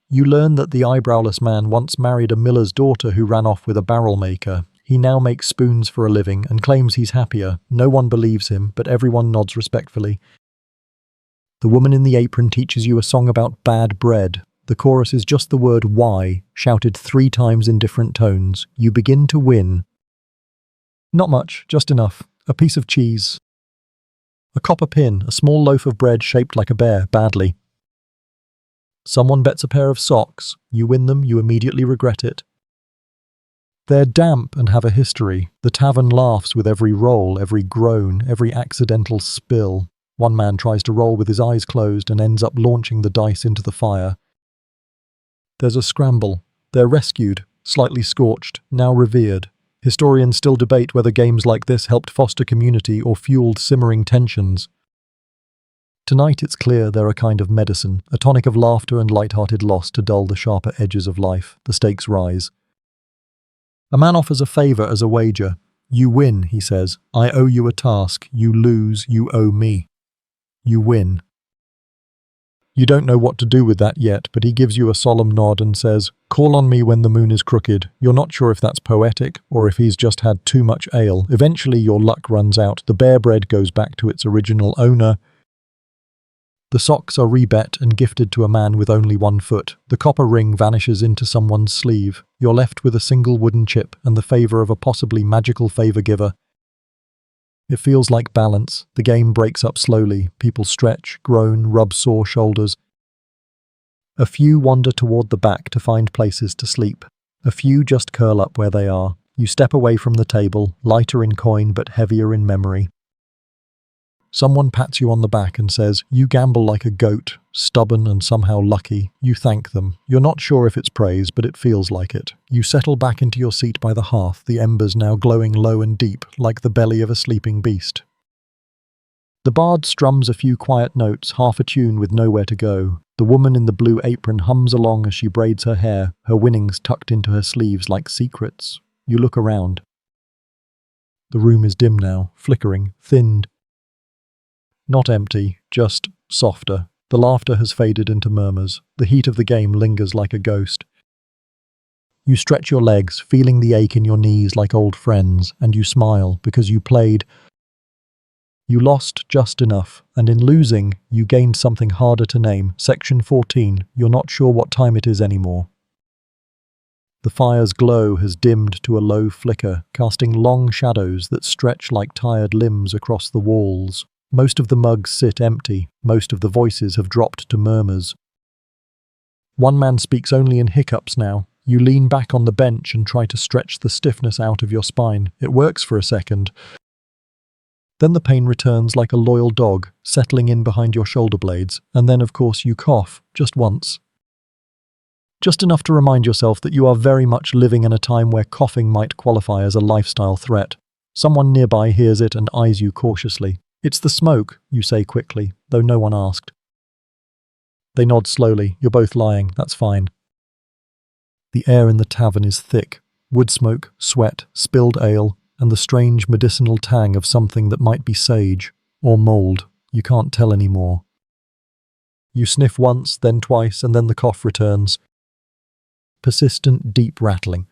You learn that the eyebrowless man once married a miller's daughter who ran off with a barrel maker. He now makes spoons for a living and claims he's happier. No one believes him, but everyone nods respectfully. The woman in the apron teaches you a song about bad bread. The chorus is just the word "why," shouted 3 times in different tones. You begin to win. Not much, just enough. A piece of cheese. A copper pin, a small loaf of bread shaped like a bear, badly. Someone bets a pair of socks. You win them, you immediately regret it. They're damp and have a history. The tavern laughs with every roll, every groan, every accidental spill. One man tries to roll with his eyes closed and ends up launching the dice into the fire. There's a scramble. They're rescued, slightly scorched, now revered. Historians still debate whether games like this helped foster community or fueled simmering tensions. Tonight it's clear they're a kind of medicine, a tonic of laughter and light-hearted loss to dull the sharper edges of life. The stakes rise. A man offers a favour as a wager. You win, he says. I owe you a task. You lose, you owe me. You win. You don't know what to do with that yet, but he gives you a solemn nod and says, call on me when the moon is crooked. You're not sure if that's poetic or if he's just had too much ale. Eventually your luck runs out. The bear bread goes back to its original owner. The socks are rebet and gifted to a man with only one foot. The copper ring vanishes into someone's sleeve. You're left with a single wooden chip and the favour of a possibly magical favour giver. It feels like balance. The game breaks up slowly. People stretch, groan, rub sore shoulders. A few wander toward the back to find places to sleep. A few just curl up where they are. You step away from the table, lighter in coin but heavier in memory. Someone pats you on the back and says, you gamble like a goat, stubborn and somehow lucky. You thank them. You're not sure if it's praise, but it feels like it. You settle back into your seat by the hearth, the embers now glowing low and deep, like the belly of a sleeping beast. The bard strums a few quiet notes, half a tune with nowhere to go. The woman in the blue apron hums along as she braids her hair, her winnings tucked into her sleeves like secrets. You look around. The room is dim now, flickering, thinned. Not empty, just softer. The laughter has faded into murmurs. The heat of the game lingers like a ghost. You stretch your legs, feeling the ache in your knees like old friends, and you smile because you played. You lost just enough, and in losing, you gained something harder to name. Section 14. You're not sure what time it is anymore. The fire's glow has dimmed to a low flicker, casting long shadows that stretch like tired limbs across the walls. Most of the mugs sit empty. Most of the voices have dropped to murmurs. One man speaks only in hiccups now. You lean back on the bench and try to stretch the stiffness out of your spine. It works for a second. Then the pain returns like a loyal dog, settling in behind your shoulder blades, and then, of course, you cough, just once. Just enough to remind yourself that you are very much living in a time where coughing might qualify as a lifestyle threat. Someone nearby hears it and eyes you cautiously. It's the smoke, you say quickly, though no one asked. They nod slowly. You're both lying. That's fine. The air in the tavern is thick. Wood smoke, sweat, spilled ale, and the strange medicinal tang of something that might be sage or mold. You can't tell anymore. You sniff once, then twice, and then the cough returns. Persistent, deep rattling.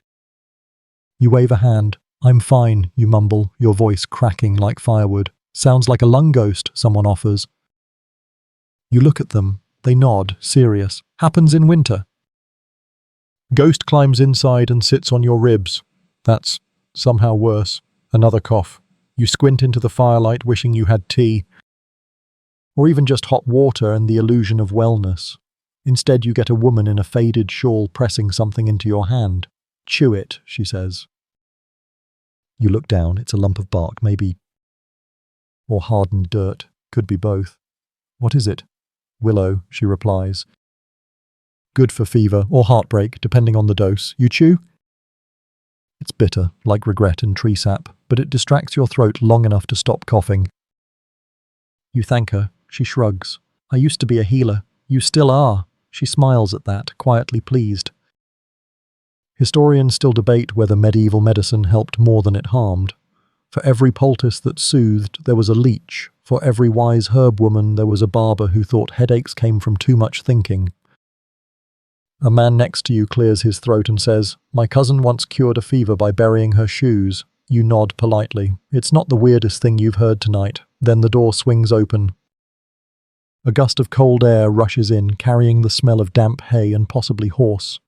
You wave a hand. I'm fine, you mumble, your voice cracking like firewood. Sounds like a lung ghost, someone offers. You look at them. They nod, serious. Happens in winter. Ghost climbs inside and sits on your ribs. That's somehow worse. Another cough. You squint into the firelight wishing you had tea. Or even just hot water and the illusion of wellness. Instead you get a woman in a faded shawl pressing something into your hand. Chew it, she says. You look down. It's a lump of bark, maybe. Or hardened dirt. Could be both. What is it? Willow, she replies. Good for fever or heartbreak, depending on the dose. You chew? It's bitter, like regret and tree sap, but it distracts your throat long enough to stop coughing. You thank her. She shrugs. I used to be a healer. You still are. She smiles at that, quietly pleased. Historians still debate whether medieval medicine helped more than it harmed. For every poultice that soothed, there was a leech. For every wise herb woman, there was a barber who thought headaches came from too much thinking. A man next to you clears his throat and says, My cousin once cured a fever by burying her shoes. You nod politely. It's not the weirdest thing you've heard tonight. Then the door swings open. A gust of cold air rushes in, carrying the smell of damp hay and possibly horse.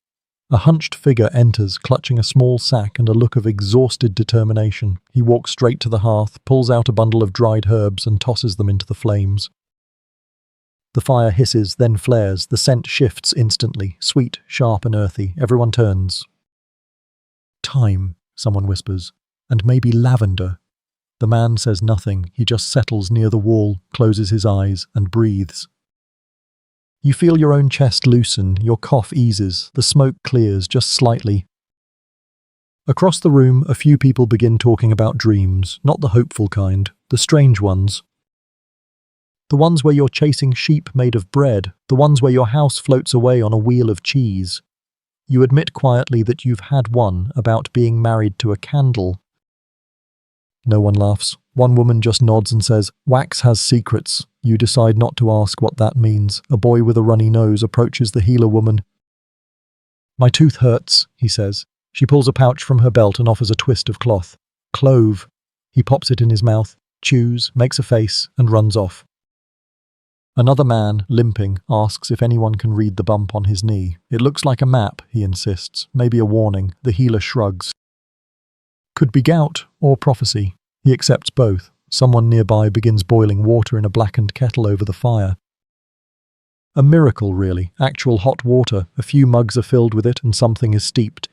A hunched figure enters, clutching a small sack and a look of exhausted determination. He walks straight to the hearth, pulls out a bundle of dried herbs and tosses them into the flames. The fire hisses, then flares. The scent shifts instantly, sweet, sharp and earthy. Everyone turns. "Time," someone whispers. "And maybe lavender." The man says nothing. He just settles near the wall, closes his eyes, and breathes. You feel your own chest loosen, your cough eases, the smoke clears just slightly. Across the room, a few people begin talking about dreams, not the hopeful kind, the strange ones. The ones where you're chasing sheep made of bread, the ones where your house floats away on a wheel of cheese. You admit quietly that you've had one about being married to a candle. No one laughs. One woman just nods and says, "Wax has secrets." You decide not to ask what that means. A boy with a runny nose approaches the healer woman. "My tooth hurts," he says. She pulls a pouch from her belt and offers a twist of cloth. "Clove." He pops it in his mouth, chews, makes a face, and runs off. Another man, limping, asks if anyone can read the bump on his knee. "It looks like a map," he insists. "Maybe a warning." The healer shrugs. "Could be gout or prophecy." He accepts both. Someone nearby begins boiling water in a blackened kettle over the fire. A miracle, really. Actual hot water. A few mugs are filled with it and something is steeped.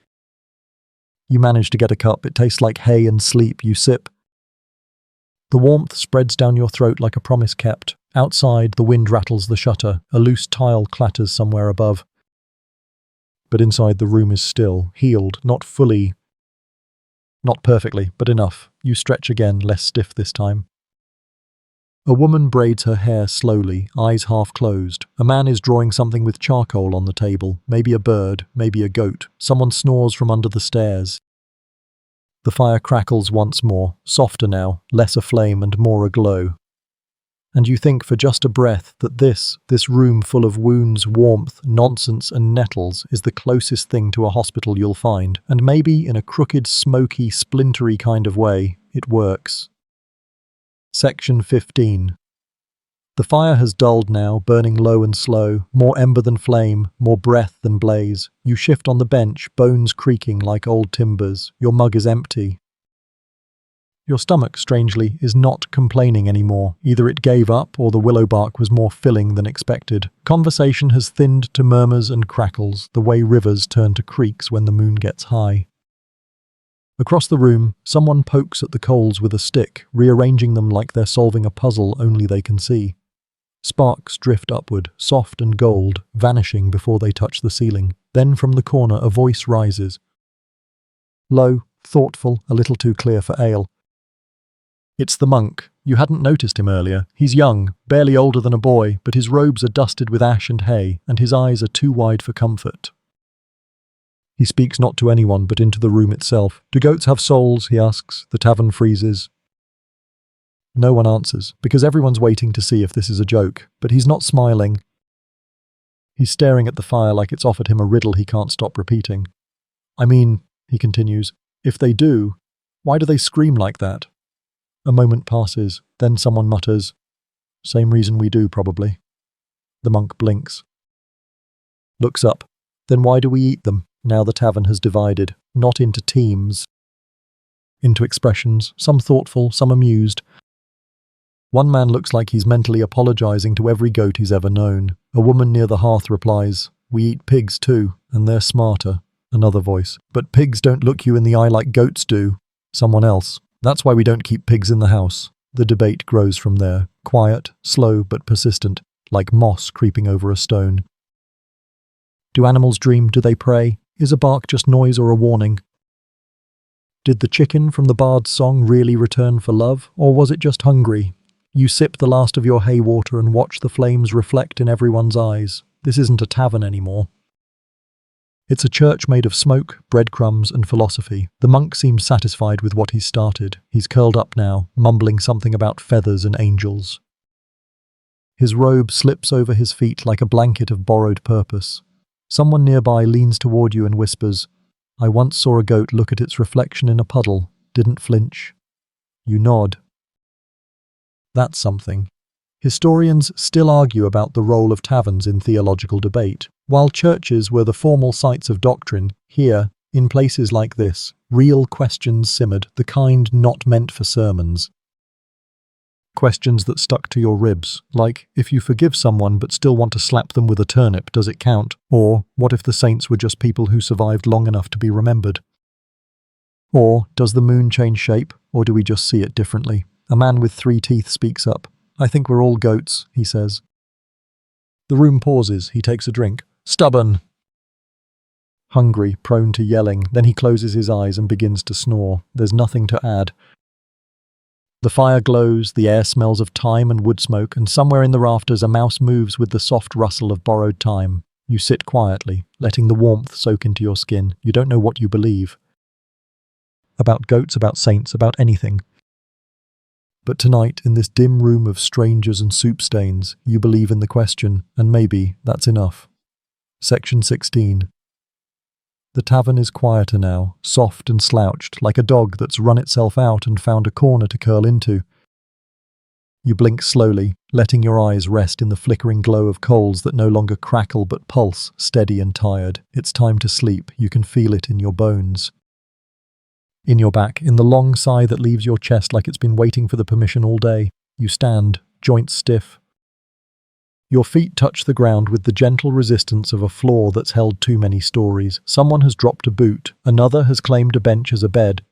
You manage to get a cup. It tastes like hay and sleep. You sip. The warmth spreads down your throat like a promise kept. Outside, the wind rattles the shutter. A loose tile clatters somewhere above. But inside, the room is still, healed, not fully. Not perfectly, but enough. You stretch again, less stiff this time. A woman braids her hair slowly, eyes half closed. A man is drawing something with charcoal on the table. Maybe a bird, maybe a goat. Someone snores from under the stairs. The fire crackles once more, softer now, less aflame and more aglow. And you think for just a breath that this room full of wounds, warmth, nonsense and nettles is the closest thing to a hospital you'll find, and maybe in a crooked, smoky, splintery kind of way, it works. Section 15. The fire has dulled now, burning low and slow, more ember than flame, more breath than blaze. You shift on the bench, bones creaking like old timbers. Your mug is empty. Your stomach, strangely, is not complaining anymore. Either it gave up or the willow bark was more filling than expected. Conversation has thinned to murmurs and crackles, the way rivers turn to creeks when the moon gets high. Across the room, someone pokes at the coals with a stick, rearranging them like they're solving a puzzle only they can see. Sparks drift upward, soft and gold, vanishing before they touch the ceiling. Then from the corner a voice rises. Low, thoughtful, a little too clear for ale. It's the monk. You hadn't noticed him earlier. He's young, barely older than a boy, but his robes are dusted with ash and hay, and his eyes are too wide for comfort. He speaks not to anyone, but into the room itself. "Do goats have souls?" he asks. The tavern freezes. No one answers, because everyone's waiting to see if this is a joke, but he's not smiling. He's staring at the fire like it's offered him a riddle he can't stop repeating. "I mean," he continues, "if they do, why do they scream like that?" A moment passes, then someone mutters, "Same reason we do, probably." The monk blinks. Looks up. "Then why do we eat them?" Now the tavern has divided, not into teams, into expressions, some thoughtful, some amused. One man looks like he's mentally apologizing to every goat he's ever known. A woman near the hearth replies, "We eat pigs too, and they're smarter." Another voice, "But pigs don't look you in the eye like goats do." Someone else, "That's why we don't keep pigs in the house." The debate grows from there, quiet, slow but persistent, like moss creeping over a stone. Do animals dream? Do they pray? Is a bark just noise or a warning? Did the chicken from the bard's song really return for love, or was it just hungry? You sip the last of your hay water and watch the flames reflect in everyone's eyes. This isn't a tavern anymore. It's a church made of smoke, breadcrumbs, and philosophy. The monk seems satisfied with what he's started. He's curled up now, mumbling something about feathers and angels. His robe slips over his feet like a blanket of borrowed purpose. Someone nearby leans toward you and whispers, "I once saw a goat look at its reflection in a puddle, didn't flinch." You nod. That's something. Historians still argue about the role of taverns in theological debate. While churches were the formal sites of doctrine, here, in places like this, real questions simmered, the kind not meant for sermons. Questions that stuck to your ribs, like, if you forgive someone but still want to slap them with a turnip, does it count? Or, what if the saints were just people who survived long enough to be remembered? Or, does the moon change shape, or do we just see it differently? A man with 3 teeth speaks up. I think we're all goats, he says. The room pauses, he takes a drink. Stubborn! Hungry, prone to yelling, then he closes his eyes and begins to snore. There's nothing to add. The fire glows, the air smells of thyme and wood smoke, and somewhere in the rafters a mouse moves with the soft rustle of borrowed time. You sit quietly, letting the warmth soak into your skin. You don't know what you believe. About goats, about saints, about anything. But tonight, in this dim room of strangers and soup stains, you believe in the question, and maybe that's enough. Section 16. The tavern is quieter now, soft and slouched, like a dog that's run itself out and found a corner to curl into. You blink slowly, letting your eyes rest in the flickering glow of coals that no longer crackle but pulse, steady and tired. It's time to sleep. You can feel it in your bones. In your back, in the long sigh that leaves your chest like it's been waiting for the permission all day. You stand, joints stiff. Your feet touch the ground with the gentle resistance of a floor that's held too many stories. Someone has dropped a boot. Another has claimed a bench as a bed.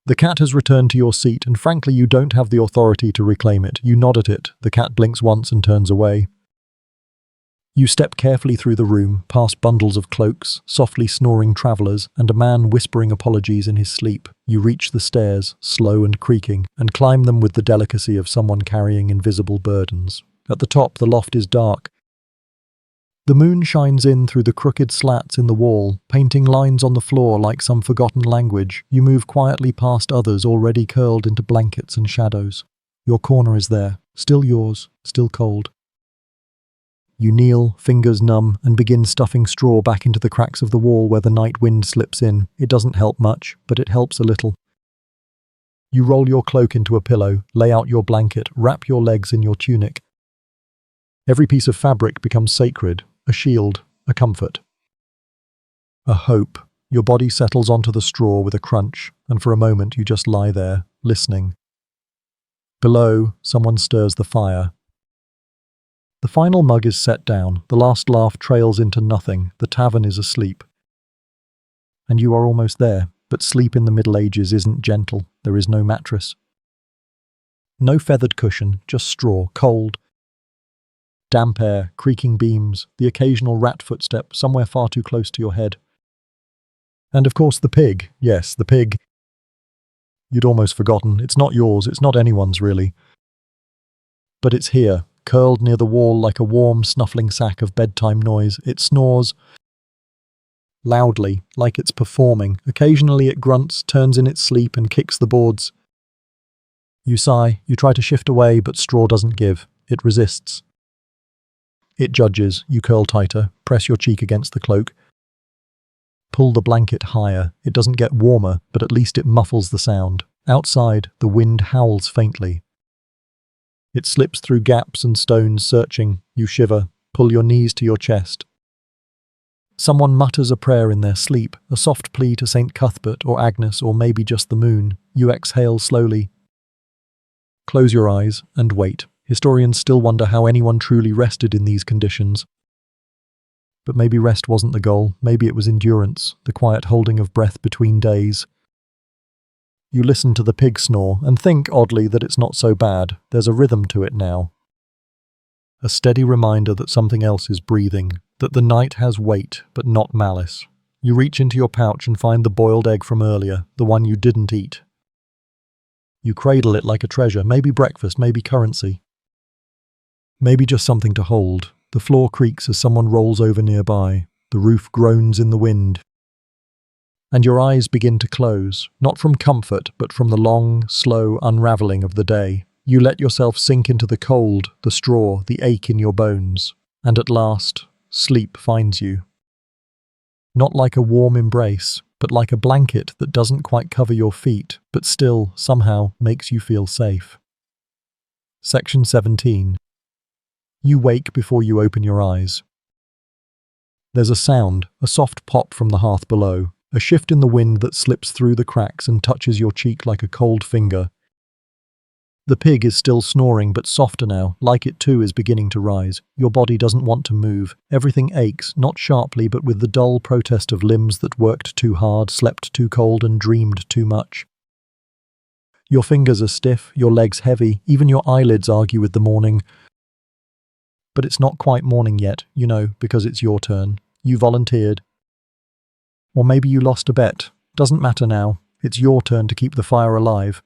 The cat has returned to your seat, and frankly, you don't have the authority to reclaim it. You nod at it. The cat blinks once and turns away. You step carefully through the room, past bundles of cloaks, softly snoring travellers, and a man whispering apologies in his sleep. You reach the stairs, slow and creaking, and climb them with the delicacy of someone carrying invisible burdens. At the top, the loft is dark. The moon shines in through the crooked slats in the wall, painting lines on the floor like some forgotten language. You move quietly past others already curled into blankets and shadows. Your corner is there, still yours, still cold. You kneel, fingers numb, and begin stuffing straw back into the cracks of the wall where the night wind slips in. It doesn't help much, but it helps a little. You roll your cloak into a pillow, lay out your blanket, wrap your legs in your tunic. Every piece of fabric becomes sacred, a shield, a comfort. A hope. Your body settles onto the straw with a crunch, and for a moment you just lie there, listening. Below, someone stirs the fire. The final mug is set down, the last laugh trails into nothing, the tavern is asleep. And you are almost there, but sleep in the Middle Ages isn't gentle, there is no mattress. No feathered cushion, just straw, cold. Damp air, creaking beams, the occasional rat footstep somewhere far too close to your head. And of course the pig, yes, the pig. You'd almost forgotten, it's not yours, it's not anyone's really. But it's here, curled near the wall like a warm, snuffling sack of bedtime noise. It snores loudly, like it's performing. Occasionally it grunts, turns in its sleep and kicks the boards. You sigh, you try to shift away, but straw doesn't give. It resists. It judges, you curl tighter, press your cheek against the cloak. Pull the blanket higher. It doesn't get warmer, but at least it muffles the sound. Outside, the wind howls faintly. It slips through gaps and stones, searching. You shiver, pull your knees to your chest. Someone mutters a prayer in their sleep, a soft plea to St. Cuthbert or Agnes or maybe just the moon. You exhale slowly. Close your eyes and wait. Historians still wonder how anyone truly rested in these conditions. But maybe rest wasn't the goal, maybe it was endurance, the quiet holding of breath between days. You listen to the pig snore and think, oddly, that it's not so bad. There's a rhythm to it now. A steady reminder that something else is breathing, that the night has weight, but not malice. You reach into your pouch and find the boiled egg from earlier, the one you didn't eat. You cradle it like a treasure, maybe breakfast, maybe currency. Maybe just something to hold. The floor creaks as someone rolls over nearby. The roof groans in the wind. And your eyes begin to close, not from comfort, but from the long, slow unraveling of the day. You let yourself sink into the cold, the straw, the ache in your bones. And at last, sleep finds you. Not like a warm embrace, but like a blanket that doesn't quite cover your feet, but still, somehow, makes you feel safe. Section 17. You wake before you open your eyes. There's a sound, a soft pop from the hearth below, a shift in the wind that slips through the cracks and touches your cheek like a cold finger. The pig is still snoring, but softer now, like it too is beginning to rise. Your body doesn't want to move. Everything aches, not sharply, but with the dull protest of limbs that worked too hard, slept too cold, and dreamed too much. Your fingers are stiff, your legs heavy, even your eyelids argue with the morning. But it's not quite morning yet, you know, because it's your turn. You volunteered. Or maybe you lost a bet. Doesn't matter now. It's your turn to keep the fire alive.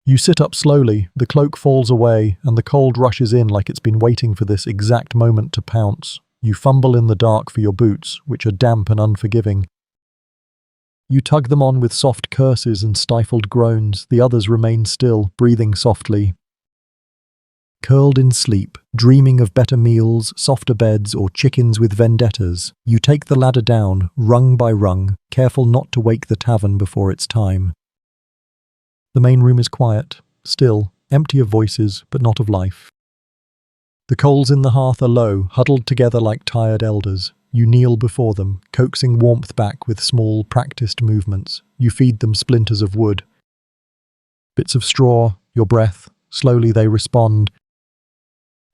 You sit up slowly, the cloak falls away, and the cold rushes in like it's been waiting for this exact moment to pounce. You fumble in the dark for your boots, which are damp and unforgiving. You tug them on with soft curses and stifled groans. The others remain still, breathing softly. Curled in sleep, dreaming of better meals, softer beds, or chickens with vendettas, you take the ladder down, rung by rung, careful not to wake the tavern before its time. The main room is quiet, still, empty of voices, but not of life. The coals in the hearth are low, huddled together like tired elders. You kneel before them, coaxing warmth back with small, practiced movements. You feed them splinters of wood. Bits of straw, your breath, slowly they respond.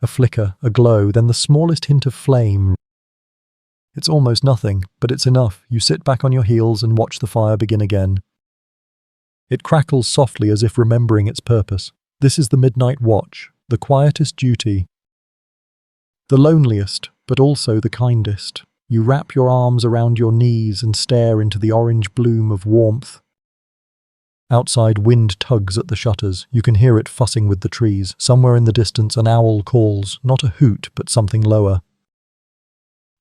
A flicker, a glow, then the smallest hint of flame. It's almost nothing, but it's enough. You sit back on your heels and watch the fire begin again. It crackles softly as if remembering its purpose. This is the midnight watch, the quietest duty. The loneliest, but also the kindest. You wrap your arms around your knees and stare into the orange bloom of warmth. Outside, wind tugs at the shutters. You can hear it fussing with the trees. Somewhere in the distance, an owl calls, not a hoot, but something lower.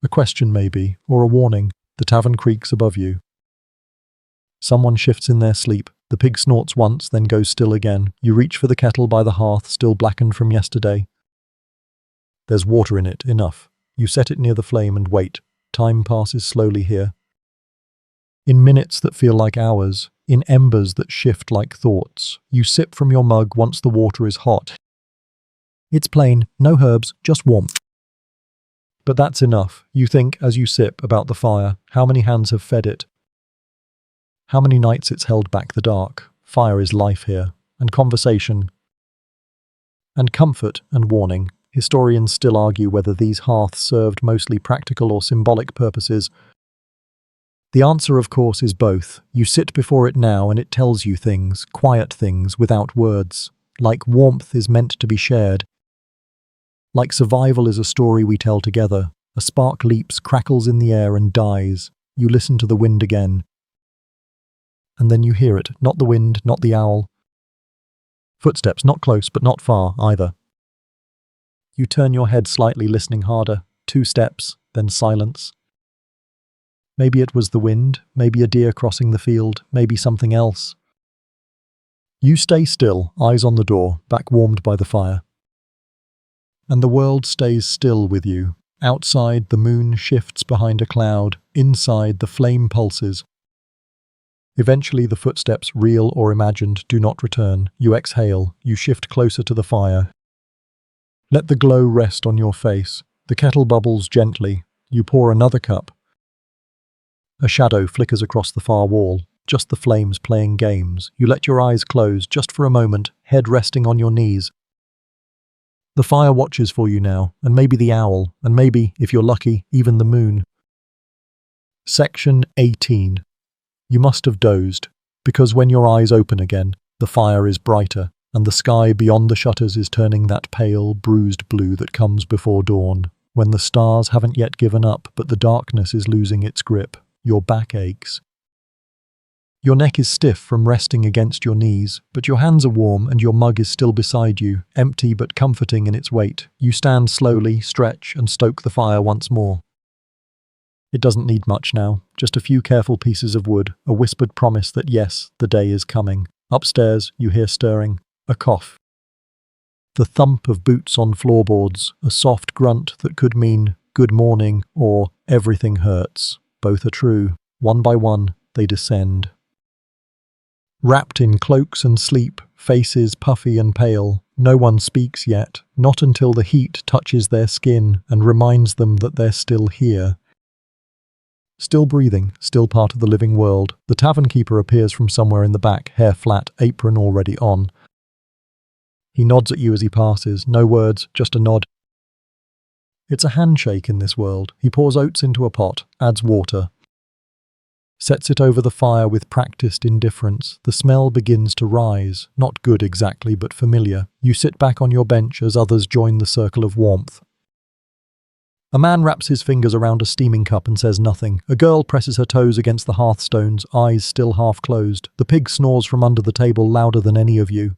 A question maybe, or a warning. The tavern creaks above you. Someone shifts in their sleep. The pig snorts once, then goes still again. You reach for the kettle by the hearth, still blackened from yesterday. There's water in it, enough. You set it near the flame and wait. Time passes slowly here. In minutes that feel like hours, in embers that shift like thoughts, you sip from your mug once the water is hot. It's plain, no herbs, just warmth. But that's enough. You think, as you sip, about the fire, how many hands have fed it. How many nights it's held back the dark. Fire is life here, and conversation, and comfort and warning. Historians still argue whether these hearths served mostly practical or symbolic purposes. The answer, of course, is both. You sit before it now and it tells you things, quiet things, without words. Like warmth is meant to be shared. Like survival is a story we tell together. A spark leaps, crackles in the air and dies. You listen to the wind again. And then you hear it, not the wind, not the owl. Footsteps, not close, but not far, either. You turn your head slightly, listening harder. 2 steps, then silence. Maybe it was the wind, maybe a deer crossing the field, maybe something else. You stay still, eyes on the door, back warmed by the fire. And the world stays still with you. Outside, the moon shifts behind a cloud. Inside, the flame pulses. Eventually, the footsteps, real or imagined, do not return. You exhale. You shift closer to the fire. Let the glow rest on your face. The kettle bubbles gently. You pour another cup. A shadow flickers across the far wall. Just the flames playing games. You let your eyes close just for a moment, head resting on your knees. The fire watches for you now, and maybe the owl, and maybe, if you're lucky, even the moon. Section 18. You must have dozed, because when your eyes open again, the fire is brighter, and the sky beyond the shutters is turning that pale, bruised blue that comes before dawn, when the stars haven't yet given up, but the darkness is losing its grip. Your back aches. Your neck is stiff from resting against your knees, but your hands are warm and your mug is still beside you, empty but comforting in its weight. You stand slowly, stretch, and stoke the fire once more. It doesn't need much now, just a few careful pieces of wood, a whispered promise that yes, the day is coming. Upstairs, you hear stirring, a cough. The thump of boots on floorboards, a soft grunt that could mean good morning or everything hurts. Both are true. One by one, they descend. Wrapped in cloaks and sleep, faces puffy and pale, no one speaks yet, not until the heat touches their skin and reminds them that they're still here. Still breathing, still part of the living world, the tavern keeper appears from somewhere in the back, hair flat, apron already on. He nods at you as he passes. No words, just a nod. It's a handshake in this world. He pours oats into a pot, adds water, sets it over the fire with practiced indifference. The smell begins to rise. Not good exactly, but familiar. You sit back on your bench as others join the circle of warmth. A man wraps his fingers around a steaming cup and says nothing. A girl presses her toes against the hearthstones, eyes still half closed. The pig snores from under the table louder than any of you.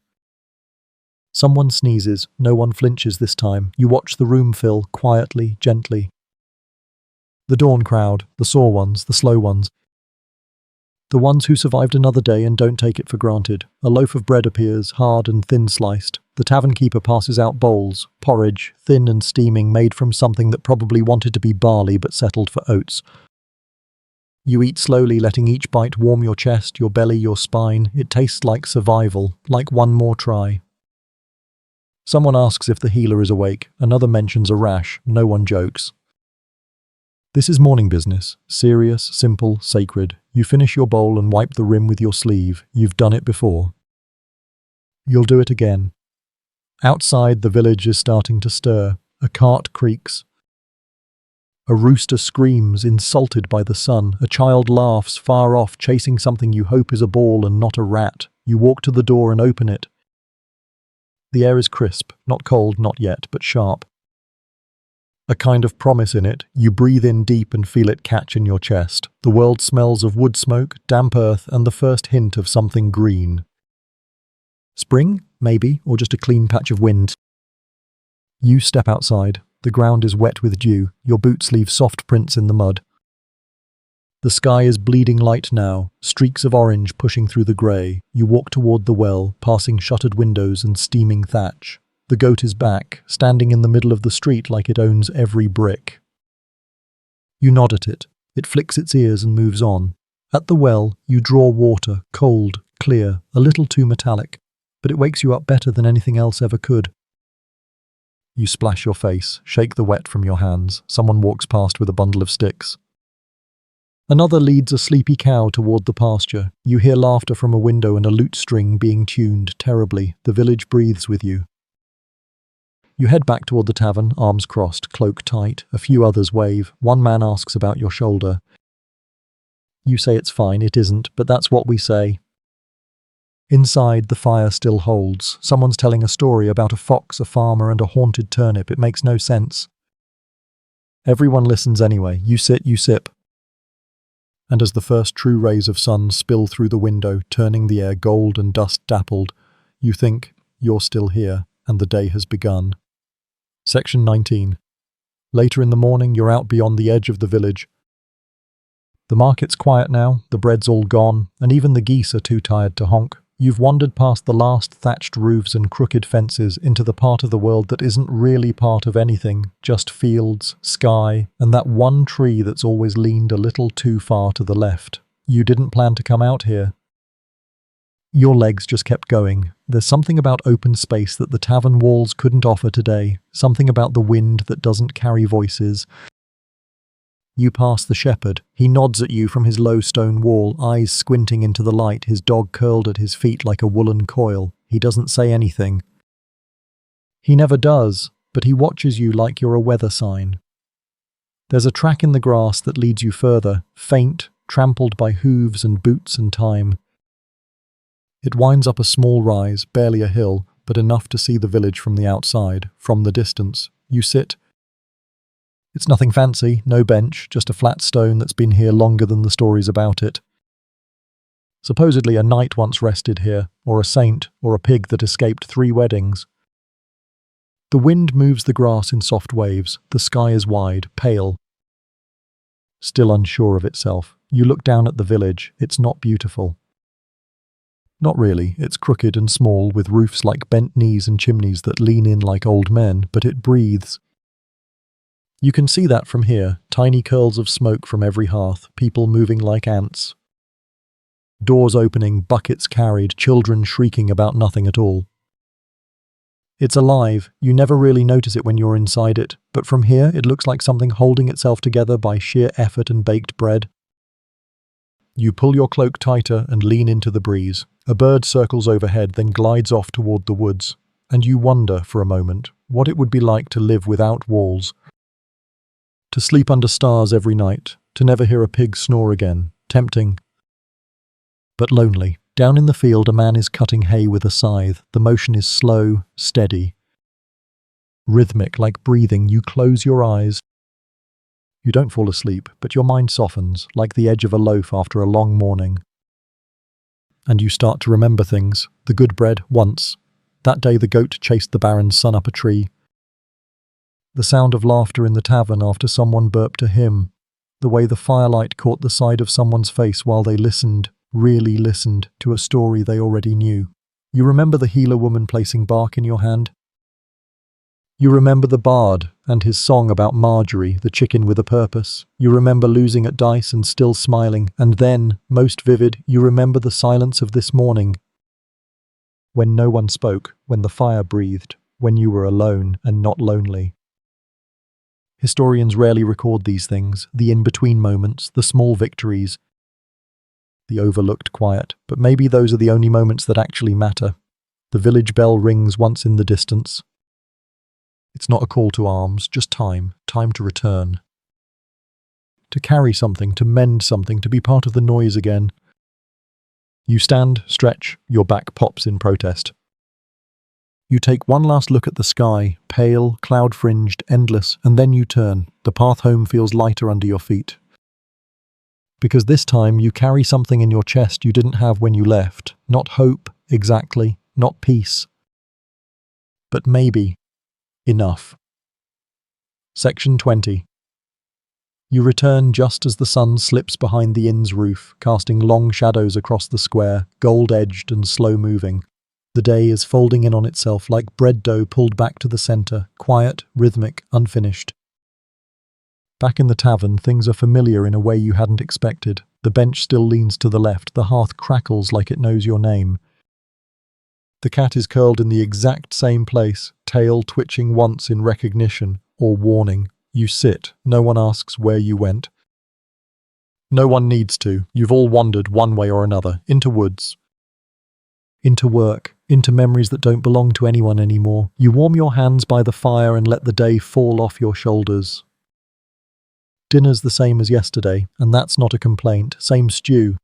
Someone sneezes. No one flinches this time. You watch the room fill, quietly, gently. The dawn crowd, the sore ones, the slow ones. The ones who survived another day and don't take it for granted. A loaf of bread appears, hard and thin-sliced. The tavern keeper passes out bowls, porridge, thin and steaming, made from something that probably wanted to be barley but settled for oats. You eat slowly, letting each bite warm your chest, your belly, your spine. It tastes like survival, like one more try. Someone asks if the healer is awake. Another mentions a rash. No one jokes. This is morning business. Serious, simple, sacred. You finish your bowl and wipe the rim with your sleeve. You've done it before. You'll do it again. Outside, the village is starting to stir. A cart creaks. A rooster screams, insulted by the sun. A child laughs, far off, chasing something you hope is a ball and not a rat. You walk to the door and open it. The air is crisp, not cold, not yet, but sharp. A kind of promise in it. You breathe in deep and feel it catch in your chest. The world smells of wood smoke, damp earth, and the first hint of something green. Spring, maybe, or just a clean patch of wind. You step outside. The ground is wet with dew. Your boots leave soft prints in the mud. The sky is bleeding light now, streaks of orange pushing through the grey. You walk toward the well, passing shuttered windows and steaming thatch. The goat is back, standing in the middle of the street like it owns every brick. You nod at it. It flicks its ears and moves on. At the well, you draw water, cold, clear, a little too metallic, but it wakes you up better than anything else ever could. You splash your face, shake the wet from your hands. Someone walks past with a bundle of sticks. Another leads a sleepy cow toward the pasture. You hear laughter from a window and a lute string being tuned terribly. The village breathes with you. You head back toward the tavern, arms crossed, cloak tight. A few others wave. One man asks about your shoulder. You say it's fine, it isn't, but that's what we say. Inside, the fire still holds. Someone's telling a story about a fox, a farmer, and a haunted turnip. It makes no sense. Everyone listens anyway. You sit, you sip. And as the first true rays of sun spill through the window, turning the air gold and dust-dappled, you think, you're still here, and the day has begun. Section 19. Later in the morning, you're out beyond the edge of the village. The market's quiet now, the bread's all gone, and even the geese are too tired to honk. You've wandered past the last thatched roofs and crooked fences into the part of the world that isn't really part of anything, just fields, sky, and that one tree that's always leaned a little too far to the left. You didn't plan to come out here. Your legs just kept going. There's something about open space that the tavern walls couldn't offer today, something about the wind that doesn't carry voices. You pass the shepherd. He nods at you from his low stone wall, eyes squinting into the light, his dog curled at his feet like a woolen coil. He doesn't say anything. He never does, but he watches you like you're a weather sign. There's a track in the grass that leads you further, faint, trampled by hooves and boots and time. It winds up a small rise, barely a hill, but enough to see the village from the outside, from the distance. You sit. It's nothing fancy, no bench, just a flat stone that's been here longer than the stories about it. Supposedly a knight once rested here, or a saint, or a pig that escaped 3 weddings. The wind moves the grass in soft waves. The sky is wide, pale. Still unsure of itself, you look down at the village. It's not beautiful. Not really. It's crooked and small, with roofs like bent knees and chimneys that lean in like old men, but it breathes. You can see that from here, tiny curls of smoke from every hearth, people moving like ants. Doors opening, buckets carried, children shrieking about nothing at all. It's alive. You never really notice it when you're inside it, but from here it looks like something holding itself together by sheer effort and baked bread. You pull your cloak tighter and lean into the breeze. A bird circles overhead, then glides off toward the woods. and you wonder for a moment what it would be like to live without walls, to sleep under stars every night, to never hear a pig snore again. Tempting, but lonely. Down in the field, a man is cutting hay with a scythe. The motion is slow, steady, rhythmic, like breathing. You close your eyes. You don't fall asleep, but your mind softens, like the edge of a loaf after a long morning. And you start to remember things. The good bread, once. That day the goat chased the Baron's son up a tree. The sound of laughter in the tavern after someone burped a hymn. The way the firelight caught the side of someone's face while they listened, really listened, to a story they already knew. You remember the healer woman placing bark in your hand? You remember the bard and his song about Marjorie, the chicken with a purpose. You remember losing at dice and still smiling. And then, most vivid, you remember the silence of this morning. When no one spoke, when the fire breathed, when you were alone and not lonely. Historians rarely record these things, the in-between moments, the small victories, the overlooked quiet, but maybe those are the only moments that actually matter. The village bell rings once in the distance. It's not a call to arms, just time to return. To carry something, to mend something, to be part of the noise again. You stand, stretch, your back pops in protest. You take one last look at the sky, pale, cloud-fringed, endless, and then you turn. The path home feels lighter under your feet. Because this time you carry something in your chest you didn't have when you left. Not hope, exactly, not peace. But maybe enough. Section 20. You return just as the sun slips behind the inn's roof, casting long shadows across the square, gold-edged and slow-moving. The day is folding in on itself like bread dough pulled back to the center, quiet, rhythmic, unfinished. Back in the tavern, things are familiar in a way you hadn't expected. The bench still leans to the left, the hearth crackles like it knows your name. The cat is curled in the exact same place, tail twitching once in recognition or warning. You sit, no one asks where you went. No one needs to. You've all wandered one way or another, into woods, into work, into memories that don't belong to anyone anymore. You warm your hands by the fire and let the day fall off your shoulders. Dinner's the same as yesterday, and that's not a complaint. Same stew,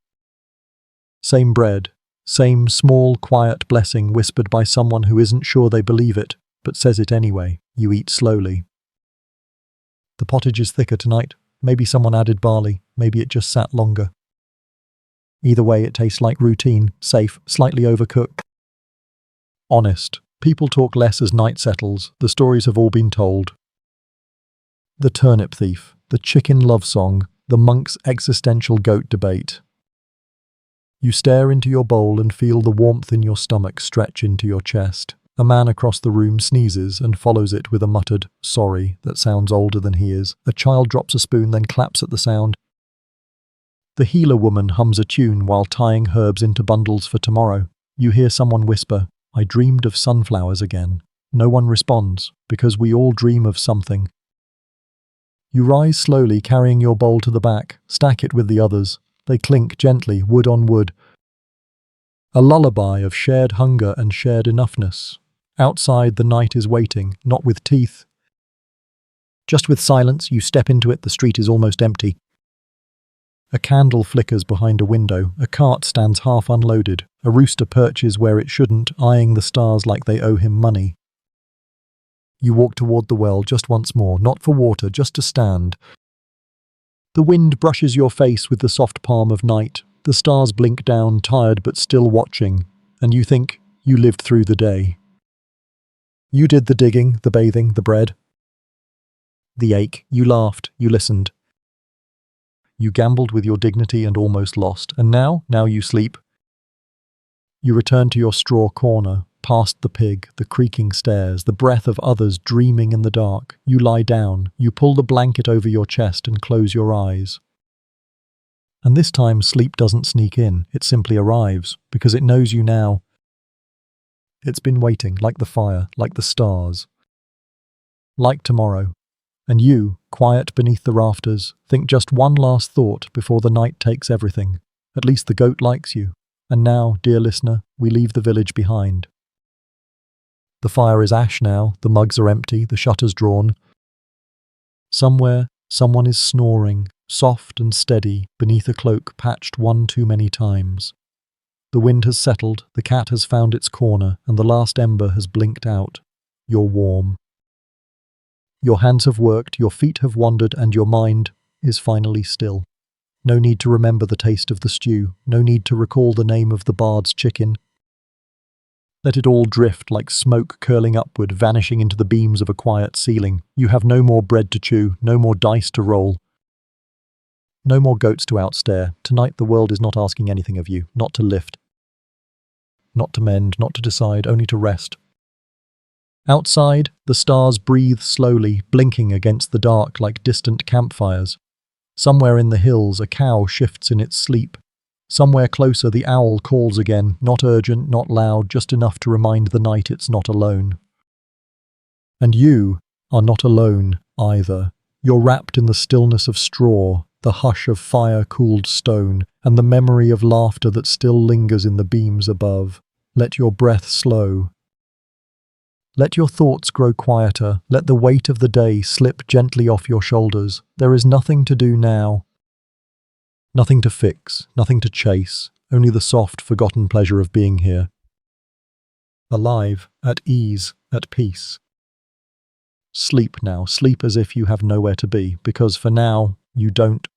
same bread, same small, quiet blessing whispered by someone who isn't sure they believe it, but says it anyway. You eat slowly. The pottage is thicker tonight. Maybe someone added barley, maybe it just sat longer. Either way, it tastes like routine, safe, slightly overcooked. Honest. People talk less as night settles. The stories have all been told. The turnip thief, the chicken love song, the monk's existential goat debate. You stare into your bowl and feel the warmth in your stomach stretch into your chest. A man across the room sneezes and follows it with a muttered, sorry, that sounds older than he is. A child drops a spoon, then claps at the sound. The healer woman hums a tune while tying herbs into bundles for tomorrow. You hear someone whisper, I dreamed of sunflowers again. No one responds, because we all dream of something. You rise slowly, carrying your bowl to the back, stack it with the others. They clink gently, wood on wood. A lullaby of shared hunger and shared enoughness. Outside, the night is waiting, not with teeth. Just with silence, you step into it. The street is almost empty. A candle flickers behind a window. A cart stands half unloaded. A rooster perches where it shouldn't, eyeing the stars like they owe him money. You walk toward the well just once more, not for water, just to stand. The wind brushes your face with the soft palm of night. The stars blink down, tired but still watching, and you think you lived through the day. You did the digging, the bathing, the bread. The ache, you laughed, you listened. You gambled with your dignity and almost lost, and now you sleep. You return to your straw corner, past the pig, the creaking stairs, the breath of others dreaming in the dark. You lie down, you pull the blanket over your chest and close your eyes. And this time sleep doesn't sneak in, it simply arrives, because it knows you now. It's been waiting, like the fire, like the stars. Like tomorrow. And you, quiet beneath the rafters, think just one last thought before the night takes everything. At least the goat likes you. And now, dear listener, we leave the village behind. The fire is ash now, the mugs are empty, the shutters drawn. Somewhere, someone is snoring, soft and steady, beneath a cloak patched one too many times. The wind has settled, the cat has found its corner, and the last ember has blinked out. You're warm. Your hands have worked, your feet have wandered, and your mind is finally still. No need to remember the taste of the stew, no need to recall the name of the bard's chicken. Let it all drift like smoke curling upward, vanishing into the beams of a quiet ceiling. You have no more bread to chew, no more dice to roll. No more goats to outstare. Tonight the world is not asking anything of you, not to lift, not to mend, not to decide, only to rest. Outside, the stars breathe slowly, blinking against the dark like distant campfires. Somewhere in the hills, a cow shifts in its sleep. Somewhere closer, the owl calls again, not urgent, not loud, just enough to remind the night it's not alone. And you are not alone either. You're wrapped in the stillness of straw, the hush of fire-cooled stone, and the memory of laughter that still lingers in the beams above. Let your breath slow. Let your thoughts grow quieter. Let the weight of the day slip gently off your shoulders. There is nothing to do now. Nothing to fix, nothing to chase, only the soft, forgotten pleasure of being here. Alive, at ease, at peace. Sleep now, sleep as if you have nowhere to be, because for now, you don't